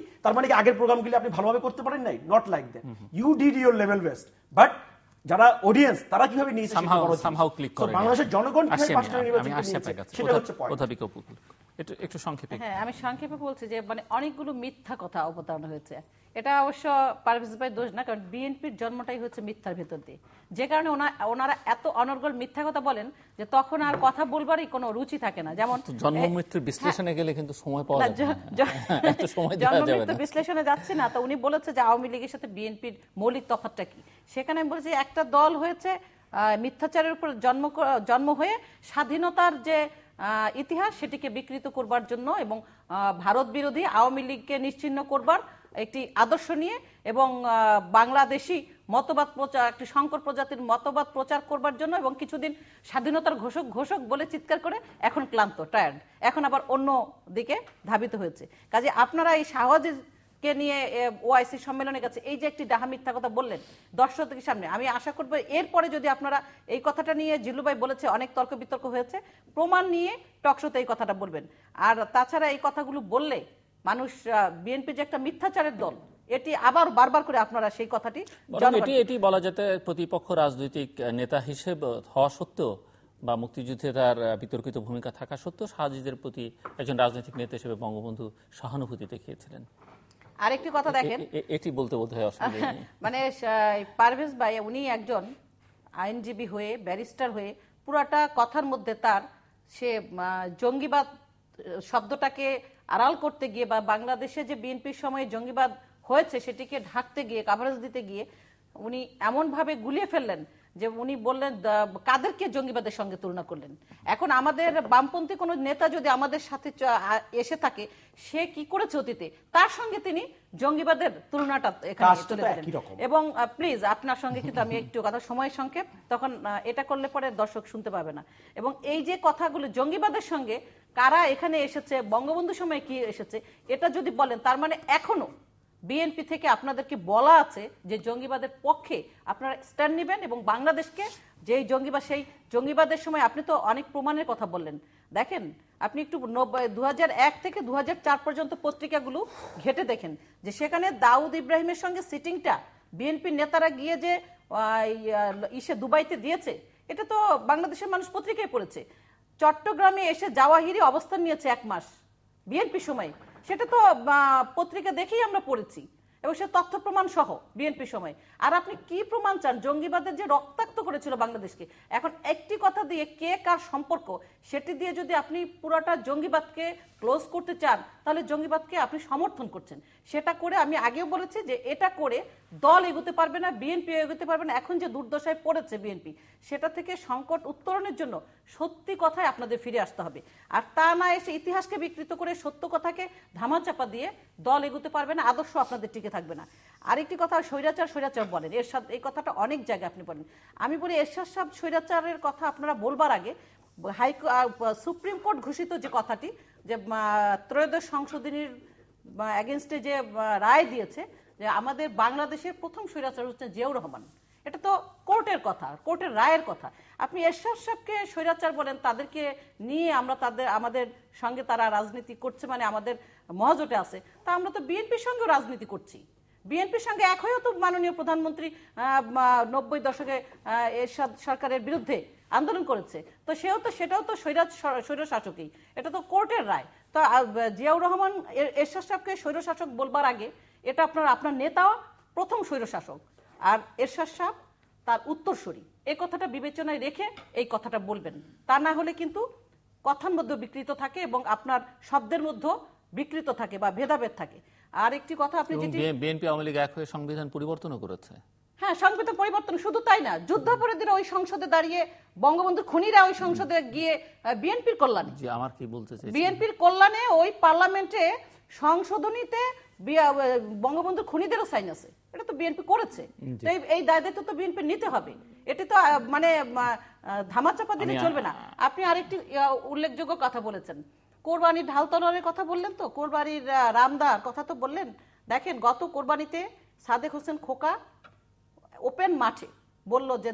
আগের প্রোগ্রামগুলি আপনি ভালোভাবে করতে পারেন নাই? Not like that, you did your level best, but যারা অডিয়েন্স তারা কিভাবে নিয়েছে বাংলাদেশের জনগণ সেটা হচ্ছে পয়েন্ট। একটু সংক্ষেপে। হ্যাঁ, আমি সংক্ষেপে বলছি যে মানে অনেকগুলো মিথ্যা কথা অবতারণা হয়েছে। এটা অবশ্য পারভেজ ভাই দোষ না, কারণ বিএনপির জন্মটাই হচ্ছে মিথ্যার ভেতর দিয়ে, যে কারণে ওনারা এত অনর্গল মিথ্যা কথা বলেন যে তখন আর কথা বলবারই কোনো রুচি থাকে না। যেমন জন্ম মৃত্যুর বিশ্লেষণে গেলে কিন্তু সময় পাওয়া যায় না, এত সময় দেওয়া জন্ম যাবে মৃত্যু না। বিশ্লেষণে যাচ্ছে না। তো উনি বলেছে যে আওয়ামী লীগের সাথে বিএনপির মৌলিক তফাৎটা কি। সেখানে আমি বলেছি একটা দল হয়েছে মিথ্যাচারের উপর জন্ম হয়ে স্বাধীনতার যে ইতিহাস সেটিকে বিকৃত করবার জন্য এবং ভারত বিরোধী আওয়ামী লীগকে নিশ্চিহ্ন করবার একটি আদর্শ নিয়ে এবং বাংলাদেশি মতবাদ প্রচার, একটি সংকর প্রজাতির মতবাদ প্রচার করবার জন্য, এবং কিছুদিন স্বাধীনতার ঘোষক বলে চিৎকার করে এখন ক্লান্ত, টায়ার্ড, এখন আবার অন্য দিকে ধাবিত হয়েছে। কাজে আপনারা এই শাহওয়াজকে নিয়ে ওআইসি সম্মেলনের কাছে এই যে একটি ডাহা মিথ্যা কথা বললেন দর্শকদের সামনে, আমি আশা করবো এরপরে যদি আপনারা এই কথাটা নিয়ে, জিল্লু ভাই বলেছে অনেক তর্ক বিতর্ক হয়েছে, প্রমাণ নিয়ে টকশোতে এই কথাটা বলবেন। আর তাছাড়া এই কথাগুলো বললে মানুষ, বিএনপি যে একটা মিথ্যাচারের দল, এটি আবার বারবার করে আপনারা সেই কথাটি এটি বলা যেতে প্রতিপক্ষ রাজনৈতিক নেতা হিসেবে হওয়া সত্ত্বেও বা মুক্তিযুদ্ধে তার বিতর্কিত ভূমিকা থাকা সত্ত্বেও শাহজিদের প্রতি একজন রাজনৈতিক নেতা হিসেবে বঙ্গবন্ধু সহানুভূতি দেখিয়েছিলেন। আরেকটি কথা দেখেন, এটি বলতে হয় অসুবিধা নেই। মানে পারভেজ ভাই উনি একজন আইনজীবী হয়ে, ব্যারিস্টার হয়ে পুরাটা কথার মধ্যে তার সে জঙ্গিবাদ শব্দটাকে আড়াল করতে গিয়ে বা বাংলাদেশে যে বিএনপির সময়ে জঙ্গিবাদ হয়েছে সেটিকে ঢাকতে গিয়ে, কাভারেজ দিতে গিয়ে উনি এমনভাবে গুলিয়ে ফেললেন যে উনি বললেন কাদেরকে জঙ্গিবাদের সঙ্গে তুলনা করলেন। এখন আমাদের বামপন্থী কোনো নেতা যদি আমাদের সাথে এসে থাকে, সে কি করেছে অতীতে, তার সঙ্গে তিনি জঙ্গিবাদের তুলনাটা এখানে তুলে দিলেন। এবং প্লিজ আপনার সঙ্গে কিন্তু আমি একটু কথা, সময় সংক্ষেপ, তখন এটা করলে পরে দর্শক শুনতে পাবে না। এবং এই যে কথাগুলো জঙ্গিবাদের সঙ্গে কারা এখানে এসেছে, বঙ্গবন্ধু সময় কি এসেছে, এটা যদি বলেন, তার মানে এখনো বিএনপি থেকে আপনাদেরকে বলা আছে যে জঙ্গিবাদের পক্ষে আপনারা স্ট্যান্ড নেবেন এবং বাংলাদেশকে যে জঙ্গিবাদ, সেই জঙ্গিবাদের সময় আপনি তো অনেক প্রমাণের কথা বললেন। দেখেন আপনি একটু 2001 থেকে 2004 পর্যন্ত পত্রিকাগুলো ঘেটে দেখেন যে সেখানে দাউদ ইব্রাহিমের সঙ্গে সিটিংটা বিএনপির নেতারা গিয়ে যে দুবাইতে দিয়েছে, এটা তো বাংলাদেশের মানুষ পত্রিকায় পড়েছে। চট্টগ্রামে এসে জাওয়াহিরি অবস্থান নিয়েছে 1 মাস বিএনপি সময়, সেটা তো পত্রিকা দেখেই আমরা পড়েছি, এবং সে তথ্য প্রমাণ সহ বিএনপি সময়। আর আপনি কি প্রমাণ চান? জঙ্গিবাদের যে রক্তাক্ত করেছিল বাংলাদেশকে, এখন একটি কথা দিয়ে কে কার সম্পর্ক, সেটি দিয়ে যদি আপনি পুরোটা জঙ্গিবাদকে ক্লোজ করতে চান, তাহলে জঙ্গিবাদকে আপনি সমর্থন করছেন। সেটা করে আমি আগেও বলেছি যে এটা করে দল এগোতে পারবে না, বিএনপি এগোতে পারবে না। এখন যে দুর্দশায় পড়েছে বিএনপি, সেটা থেকে সংকট উত্তরণের জন্য সত্যি কথায় আপনাদের ফিরে আসতে হবে। আর তা না এসে ইতিহাসকে বিকৃত করে সত্য কথাকে ধামাচাপা দিয়ে দল এগোতে পারবে না, আদর্শ আপনাদের টিকে থাকবে না। আরেকটি কথা, স্বৈরাচার বলেন, এরশাদ এই কথাটা অনেক জায়গায় আপনি বলেন। আমি বলি এরশাদ সাহেব স্বৈরাচারের কথা আপনারা বলবার আগে সুপ্রিম কোর্ট ঘোষিত যে কথাটি, যে ত্রয়োদশ সংশোধনীর এগেনস্টে যে রায় দিয়েছে যে আমাদের বাংলাদেশের প্রথম স্বৈরাচার হচ্ছে জিয়াউর রহমান, এটা তো কোর্টের কথা, কোর্টের রায়ের কথা। আপনি এরশাদ সাহেবকে স্বৈরাচার বলেন, তাদেরকে নিয়ে আমরা আমাদের সঙ্গে তারা রাজনীতি করছে, মানে আমাদের মহাজোটে আছে, তা আমরা তো বিএনপির সঙ্গেও রাজনীতি করছি। বিএনপির সঙ্গে এক হয়েও তো মাননীয় প্রধানমন্ত্রী 90 দশকে এরশাদ সরকারের বিরুদ্ধে আন্দোলন করেছে, তো সেটাও তো স্বৈরশাসকই, এটা তো কোর্টের রায়। তো জিয়াউর রহমান এরশাদ সাহেবকে স্বৈরশাসক বলবার আগে এটা আপনার নেতা প্রথম স্বৈরশাসক, আর এরশাদ সাহেব তার উত্তরসূরি, এই কথাটা বিবেচনায় রেখে এই কথাটা বলবেন। তা না হলে কিন্তু কথার মধ্যে বিকৃত থাকে এবং আপনার শব্দের মধ্যে বিকৃত থাকে বা ভেদাভেদ থাকে। আর একটি কথা, আপনি যেটি বিএনপি আওয়ামী লীগ এক হয়ে সংবিধান পরিবর্তনও করেছে। হ্যাঁ, সংবিধান পরিবর্তন, শুধু তাই না, যুদ্ধাপরাধীরা ওই সংসদে দাঁড়িয়ে, বঙ্গবন্ধুর খুনিরা ওই সংসদে গিয়ে বিএনপির কল্যাণে, জি আমার কি বলতে চাই, বিএনপির কল্যাণে ওই পার্লামেন্টে সংশোধনীতে বঙ্গবন্ধুর খুনিদেরও সাইন আছে, এটা তো বিএনপি করেছে। এই দায়িত্ব তো বিএনপি নিতে হবে, এটা তো মানে ধামাচাপা দিলে চলবে না। আপনি আরেকটি উল্লেখযোগ্য কথা বলেছেন, কোরবানির ঢাল তলোয়ারের কথা বললেন, তো কোরবানির রামদার কথা তো বললেন। দেখেন গত কোরবানিতে সাদেক হোসেন খোকা ওপেন মাঠে বলল যে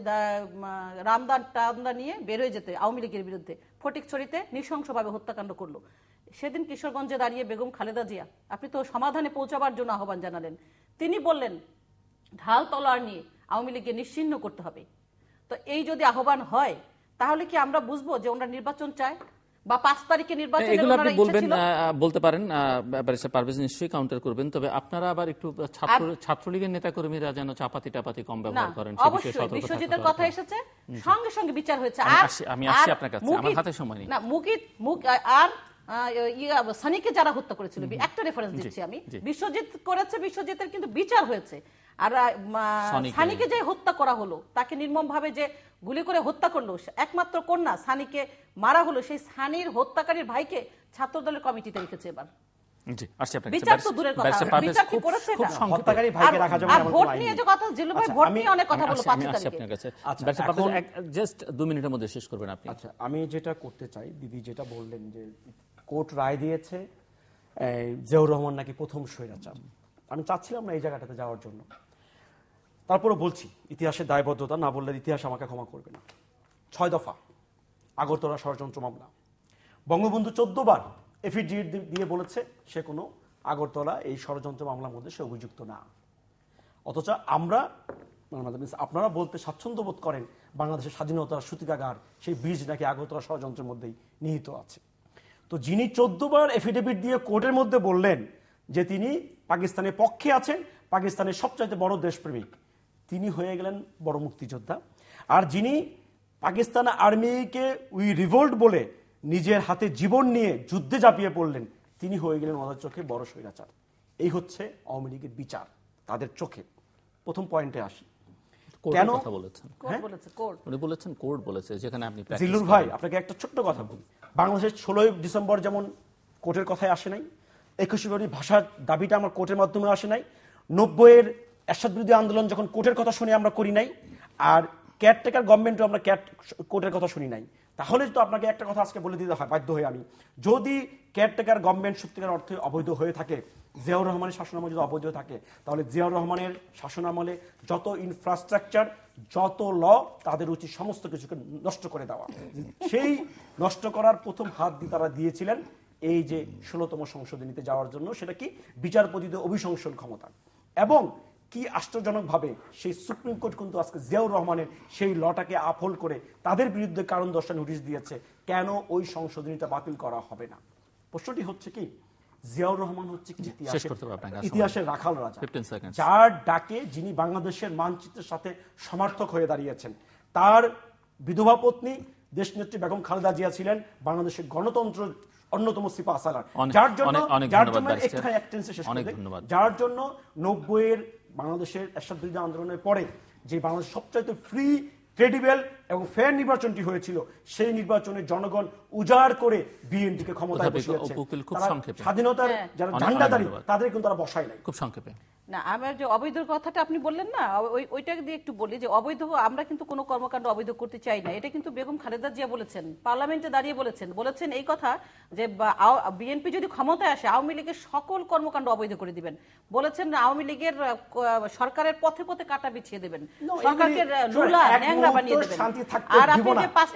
রামদান নিয়ে বের হয়ে যেতে আওয়ামী লীগের বিরুদ্ধে, ফটিকছড়িতে নৃশংসভাবে হত্যাকাণ্ড করলো। সেদিন কিশোরগঞ্জে দাঁড়িয়ে বেগম খালেদা জিয়া, আপনি তো সমাধানে পৌঁছাবার জন্য আহ্বান জানালেন, তিনি বললেন ঢাল তলোয়ার নিয়ে আওয়ামী লীগকে নিশ্চিহ্ন করতে হবে। তো এই যদি আহ্বান হয়, তাহলে কি আমরা বুঝবো যে ওনারা নির্বাচন চায় বা 5 তারিখে নির্বাচন? এগুলো আপনি বলবেন, বলতে পারেন, ব্যারিস্টার পারভেজ নিশ্চয়ই কাউন্টার করবেন। তবে আপনারা আবার একটু ছাত্রলীগের নেতাকর্মীরা যেন চাপাতি কম ব্যবহার করেন, অবশ্যই বিশ্বজিতের কথা এসেছে, সঙ্গে সঙ্গে বিচার হয়েছে। আমি আসছি আপনার কাছে, আমার হাতে সময় নেই। না, আর সানিকে যারা হত্যা করেছিল, একটা রেফারেন্স দিচ্ছি আমি, বিশ্বজিৎ করেছে, বিশ্বজিতের কিন্তু বিচার হয়েছে। আর সানিকে যে হত্যা করা হলো, তাকে নির্মম ভাবে যে গুলি করে হত্যা করলো, একমাত্র কন্যা সানিকে মারা হলো, সেই সানির হত্যাকারীর ভাইকে ছাত্রদলের কমিটিতে রেখেছে। এবার বিচার তো দূরের কথা, বিচার কি করেছে? হত্যাকারী ভাইকে রাখা যাবে না। ভোট নিয়ে যে কথা, জিল্লু ভাই ভোট নিয়ে অনেক কথা বললো 5 তারিখে। জাস্ট 2 মিনিটের মধ্যে শেষ করবেন আপনি। আচ্ছা, আমি যেটা করতে চাই, দিদি যেটা বললেন যে কোর্ট রায় দিয়েছে জিয়াউর রহমান নাকি প্রথম স্বৈরাচার, আমি চাচ্ছিলাম না এই জায়গাটাতে যাওয়ার জন্য, তারপরে বলছি ইতিহাসের দায়বদ্ধতা, না বললে ইতিহাস আমাকে ক্ষমা করবে না। 6 দফা আগরতলা ষড়যন্ত্র মামলা, বঙ্গবন্ধু 14 বার এফিডেভিট দিয়ে বলেছে সে কোনো আগরতলা এই ষড়যন্ত্র মামলার মধ্যে সে অভিযুক্ত না। অথচ আপনারা বলতে স্বাচ্ছন্দ্য বোধ করেন বাংলাদেশের স্বাধীনতার সূতিকাগার সেই বীজ নাকি আগরতলা ষড়যন্ত্রের মধ্যেই নিহিত আছে। তো যিনি 14 বার এফিডেভিট দিয়ে কোর্টের মধ্যে বললেন যে তিনি পাকিস্তানের পক্ষে আছেন, পাকিস্তানের সবচাইতে বড় দেশপ্রেমিক, তিনি হয়ে গেলেন বড় মুক্তিযোদ্ধা। আর যিনি পাকিস্তান আর্মিকে উই রিভোল্ট বলে নিজের হাতে জীবন নিয়ে যুদ্ধে ঝাঁপিয়ে পড়লেন, তিনি হয়ে গেলেন ওনাদের চোখে বড় স্বৈরাচার। এই হচ্ছে আওয়ামী লীগের বিচার তাদের চোখে। প্রথম পয়েন্টে আসি, কোর্টের কথা বলেছেন, কোর্ট বলেছে, কোর্ট উনি বলেছেন কোর্ট বলেছে, যেখানে আপনি practice জিল্লুর ভাই আপনাকে একটা ছোট্ট কথা বলি, বাংলাদেশের 16ই ডিসেম্বর যেমন কোর্টের কথায় আসে নাই, 21 ফেব্রুয়ারি ভাষার দাবিটা আমার কোর্টের মাধ্যমে আসে নাই, 90-এর এরশাদ বিরোধী আন্দোলন যখন কোর্টের কথা শুনে আমরা করি নাই, আর কেয়ারটেকার গভর্নমেন্টও আমরা কোর্টের কথা শুনি নাই। তাহলে তো আপনাকে একটা কথা আজকে বলে দিতে হয় বাধ্য হয়ে আমি, যদি কেয়ারটেকার গভর্নমেন্ট সত্যিকার অর্থে অবৈধ হয়ে থাকে, জিয়াউর রহমানের শাসনামলে যদি অবৈধ থাকে, তাহলে জিয়াউর রহমানের শাসনামলে যত ইনফ্রাস্ট্রাকচার, যত ল, তাদের উচিত সমস্ত কিছুকে নষ্ট করে দেওয়া। সেই নষ্ট করার প্রথম হাত দিয়ে তারা দিয়েছিলেন এই যে 16তম সংশোধনীতে যাওয়ার জন্য, সেটা কি বিচারপতিদের অভিশংসন ক্ষমতা। এবং কি আশ্চর্যজনকভাবে সেই সুপ্রিম কোর্ট কিন্তু আজকে জিয়াউর রহমানের সেই লটাকে আপহোল্ড করে তাদের বিরুদ্ধে কারণ দর্শা নোটিশ দিয়েছে, কেন ওই সংশোধনীটা বাতিল করা হবে না। প্রশ্নটি হচ্ছে কি, জিয়াউর রহমান হচ্ছে কি ইতিহাসের রাখাল রাজা, যার ডাকে যিনি বাংলাদেশের মানচিত্রের সাথে সমার্থক হয়ে দাঁড়িয়েছেন। তার বিধবা পত্নী দেশনেত্রী বেগম খালেদা জিয়া ছিলেন বাংলাদেশের গণতন্ত্র অন্যতম সিপাহ সালার, যার জন্য 90-এর বাংলাদেশের এরশাদ বিরোধী আন্দোলনের পরে যে বাংলাদেশ সবচাইতে ফ্রি, ক্রেডিবল এবং ফেয়ার নির্বাচনটি হয়েছিল, সেই নির্বাচনে জনগণ উজাড় করে বিএনপিকে ক্ষমতায় বসিয়েছে। স্বাধীনতার যারা ঝান্ডাদারী তাদের কিন্তু তারা বসায় নাই। খুব সংক্ষেপে না, আমার যে অবৈধ কথাটা আপনি বললেন না, ওইটাকে দিয়ে একটু বলি যে অবৈধ, আমরা কিন্তু কোনো কর্মকাণ্ড অবৈধ করতে চাই না। এটা কিন্তু বেগম খালেদা জিয়া বলেছেন, পার্লামেন্টে দাঁড়িয়ে বলেছেন এই কথা যে বিএনপি যদি ক্ষমতায় আসে আওয়ামী লীগের সকল কর্মকাণ্ড অবৈধ করে দিবেন। বলেছেন আওয়ামী লীগের সরকারের পথে পথে কাটা বিছিয়ে দেবেন, সরকারকে লুলা ন্যাংরা বানিয়ে দেবেন। আর আপনি যে 5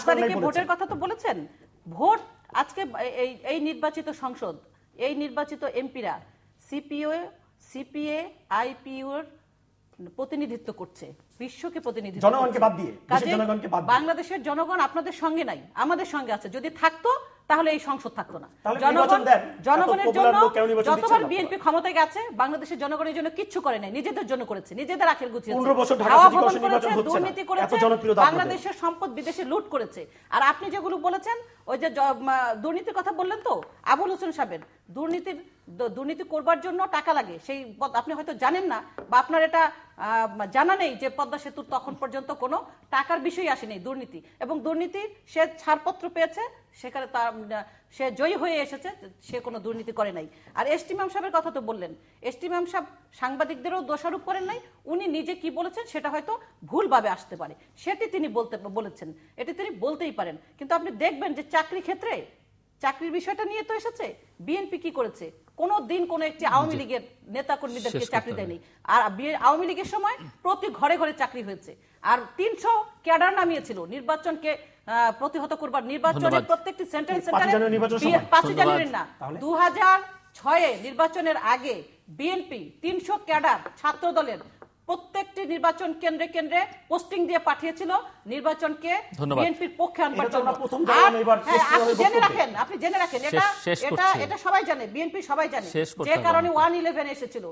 তারিখে ভোটের কথা তো বলেছেন, ভোট আজকে এই নির্বাচিত সংসদ, এই নির্বাচিত এমপিরা সিপিএ আইপিইউর প্রতিনিধিত্ব করছে, বিশ্বকে প্রতিনিধিত্ব জনগণকে বাদ দিয়ে, বাংলাদেশের জনগণ আপনাদের সঙ্গে নাই, আমাদের সঙ্গে আছে। যদি থাকতো তাহলে এই সংসদ থাকতো না। জনগণের জন্য যতবার বিএনপি ক্ষমতায় গেছে বাংলাদেশের জনগণের জন্য কিচ্ছু করে নাই, নিজেদের জন্য করেছে, নিজেদের আখের গুছিয়েছে, দুর্নীতি করেছে, বাংলাদেশের সম্পদ বিদেশে লুট করেছে। আর আপনি যেগুলো বলেছেন, ওই যে দুর্নীতির কথা বললেন তো আবুল হোসেন সাহেবের, দুর্নীতি করবার জন্য টাকা লাগে, সেই আপনি হয়তো জানেন না বা আপনার এটা জানা নেই যে পদ্মা সেতুর তখন পর্যন্ত কোনো টাকার বিষয় আসেনি দুর্নীতি, এবং দুর্নীতি সে ছাড়পত্র পেয়েছে, সেখানে সে জয়ী হয়ে এসেছে, সে কোনো দুর্নীতি করে নাই। আর এসটি ইমাম সাহেবের কথা তো বললেন, এসটি ইমাম সাহেব সাংবাদিকদেরও দোষারোপ করেন নাই, উনি নিজে কি বলেছেন সেটা হয়তো ভুলভাবে আসতে পারে, সেটি তিনি বলেছেন, এটি তিনি বলতেই পারেন। কিন্তু আপনি দেখবেন যে চাকরির বিষয়টা নিয়ে তো এসেছে, বিএনপি কি করেছে, কোনো দিন কোন একটি আওয়ামী লীগের নেতা কর্মীদেরকে চাকরি দেয়নি। আর আওয়ামী লীগের সময় প্রতি ঘরে ঘরে চাকরি হয়েছে, আর 300 ক্যাডার নামিয়েছিল নির্বাচনকে প্রতিহত করবার। নির্বাচনের প্রত্যেকটি সেন্টারে 5 জানুয়ারি না, 2006-এ নির্বাচনের আগে বিএনপি 300 ক্যাডার ছাত্র দলের প্রত্যেকটি নির্বাচন কেন্দ্রে কেন্দ্রে পোস্টিং দিয়ে পাঠিয়েছিল নির্বাচনকে বিএনপির পক্ষে আনবার জন্য। আপনি জেনে রাখেন এটা সবাই জানে, বিএনপি সবাই জানে, যে কারণে 111 এসেছিল।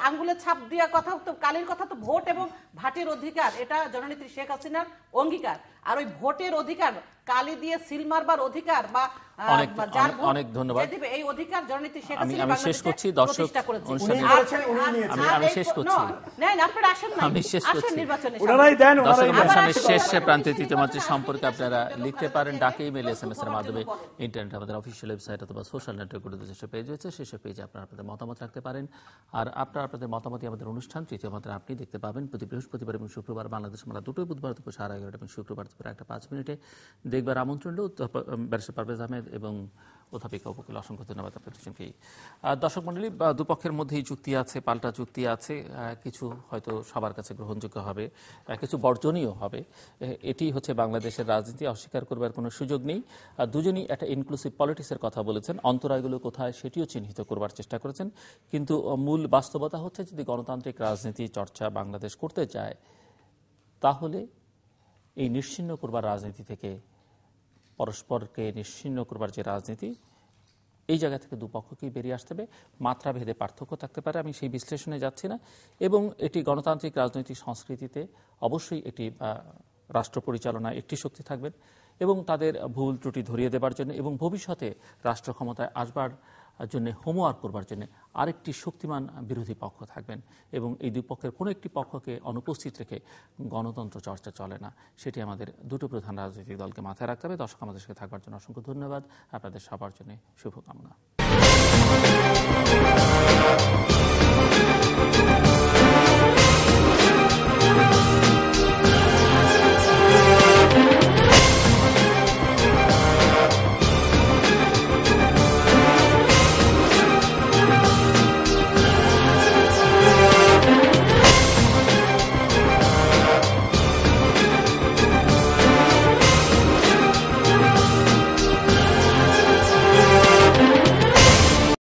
আঙ্গুলের ছাপ দেওয়া কথা তো, কালির কথা তো ভোট এবং ভাটের অধিকার, এটা জননেত্রী শেখ হাসিনার অঙ্গীকার। আর ওই ভোটের অধিকার, কালি দিয়ে সিল মারবার অধিকার বা অনেক ধন্যবাদ, এই অধিকার জননেত্রী শেখ হাসিনা আমি শেষ করছি। দর্শক আমি শেষ করছি, শেষ প্রান্তে তৃতীয় মাত্রের সম্পর্কে আপনারা লিখতে পারেন ডাকে, ইমেল, SMS এর মাধ্যমে, ইন্টারনেট, আমাদের অফিসিয়াল ওয়েবসাইট অথবা সোশ্যাল নেটওয়ার্কগুলোতে যেসব পেজ রয়েছে সেসব পেজে আপনারা আপনাদের মতামত রাখতে পারেন। আর আপনাদের মতামতই আমাদের অনুষ্ঠান। তৃতীয় মাত্রা আপনি দেখতে পাবেন প্রতি বৃহস্পতিবার এবং শুক্রবার বাংলাদেশ আমরা দুটোই, বুধবার দুপুর 11:30 এবং শুক্রবার দুপুর 1:05 দেখবার আমন্ত্রণ রইল। ব্যারিস্টার পারভেজ আহমেদ এবং অধ্যাপিকা উপকূল, অসংখ্য ধন্যবাদ আপনাদের দুজনকেই। দর্শক মণ্ডলী, দুপক্ষের মধ্যেই চুক্তি আছে, পাল্টা চুক্তি আছে, কিছু হয়তো সবার কাছে গ্রহণযোগ্য হবে, কিছু বর্জনীয় হবে। এটি হচ্ছে বাংলাদেশের রাজনীতি, অস্বীকার করবার কোনো সুযোগ নেই। দুজনই একটা ইনক্লুসিভ পলিটিক্সের কথা বলেছেন, অন্তরায়গুলো কোথায় সেটিও চিহ্নিত করবার চেষ্টা করেছেন। কিন্তু মূল বাস্তবতা হচ্ছে, যদি গণতান্ত্রিক রাজনীতি চর্চা বাংলাদেশ করতে চায়, তাহলে এই নিশ্চিহ্ন করবার রাজনীতি থেকে, পরস্পরকে নিশ্চিহ্ন করবার যে রাজনীতি, এই জায়গা থেকে দুপক্ষকেই বেরিয়ে আসতে হবে। মাত্রাভেদে পার্থক্য থাকতে পারে, আমি সেই বিশ্লেষণে যাচ্ছি না। এবং এটি গণতান্ত্রিক রাজনৈতিক সংস্কৃতিতে অবশ্যই এটি রাষ্ট্র পরিচালনায় একটি শক্তি থাকবেন এবং তাদের ভুল ত্রুটি ধরিয়ে দেবার জন্য এবং ভবিষ্যতে রাষ্ট্র ক্ষমতায় আসবার জন্য হোমওয়ার্ক করবার জন্য আরেকটি শক্তিমান বিরোধী পক্ষ থাকবেন এবং এই দুই পক্ষের কোনো একটি পক্ষকে অনুপস্থিত রেখে গণতন্ত্র চর্চা চলে না। সেটি আমাদের দুটো প্রধান রাজনৈতিক দলকে মাথায় রাখতে হবে। দর্শক আমাদের সাথে থাকবার জন্য অসংখ্য ধন্যবাদ। আপনাদের সবার জন্য শুভকামনা।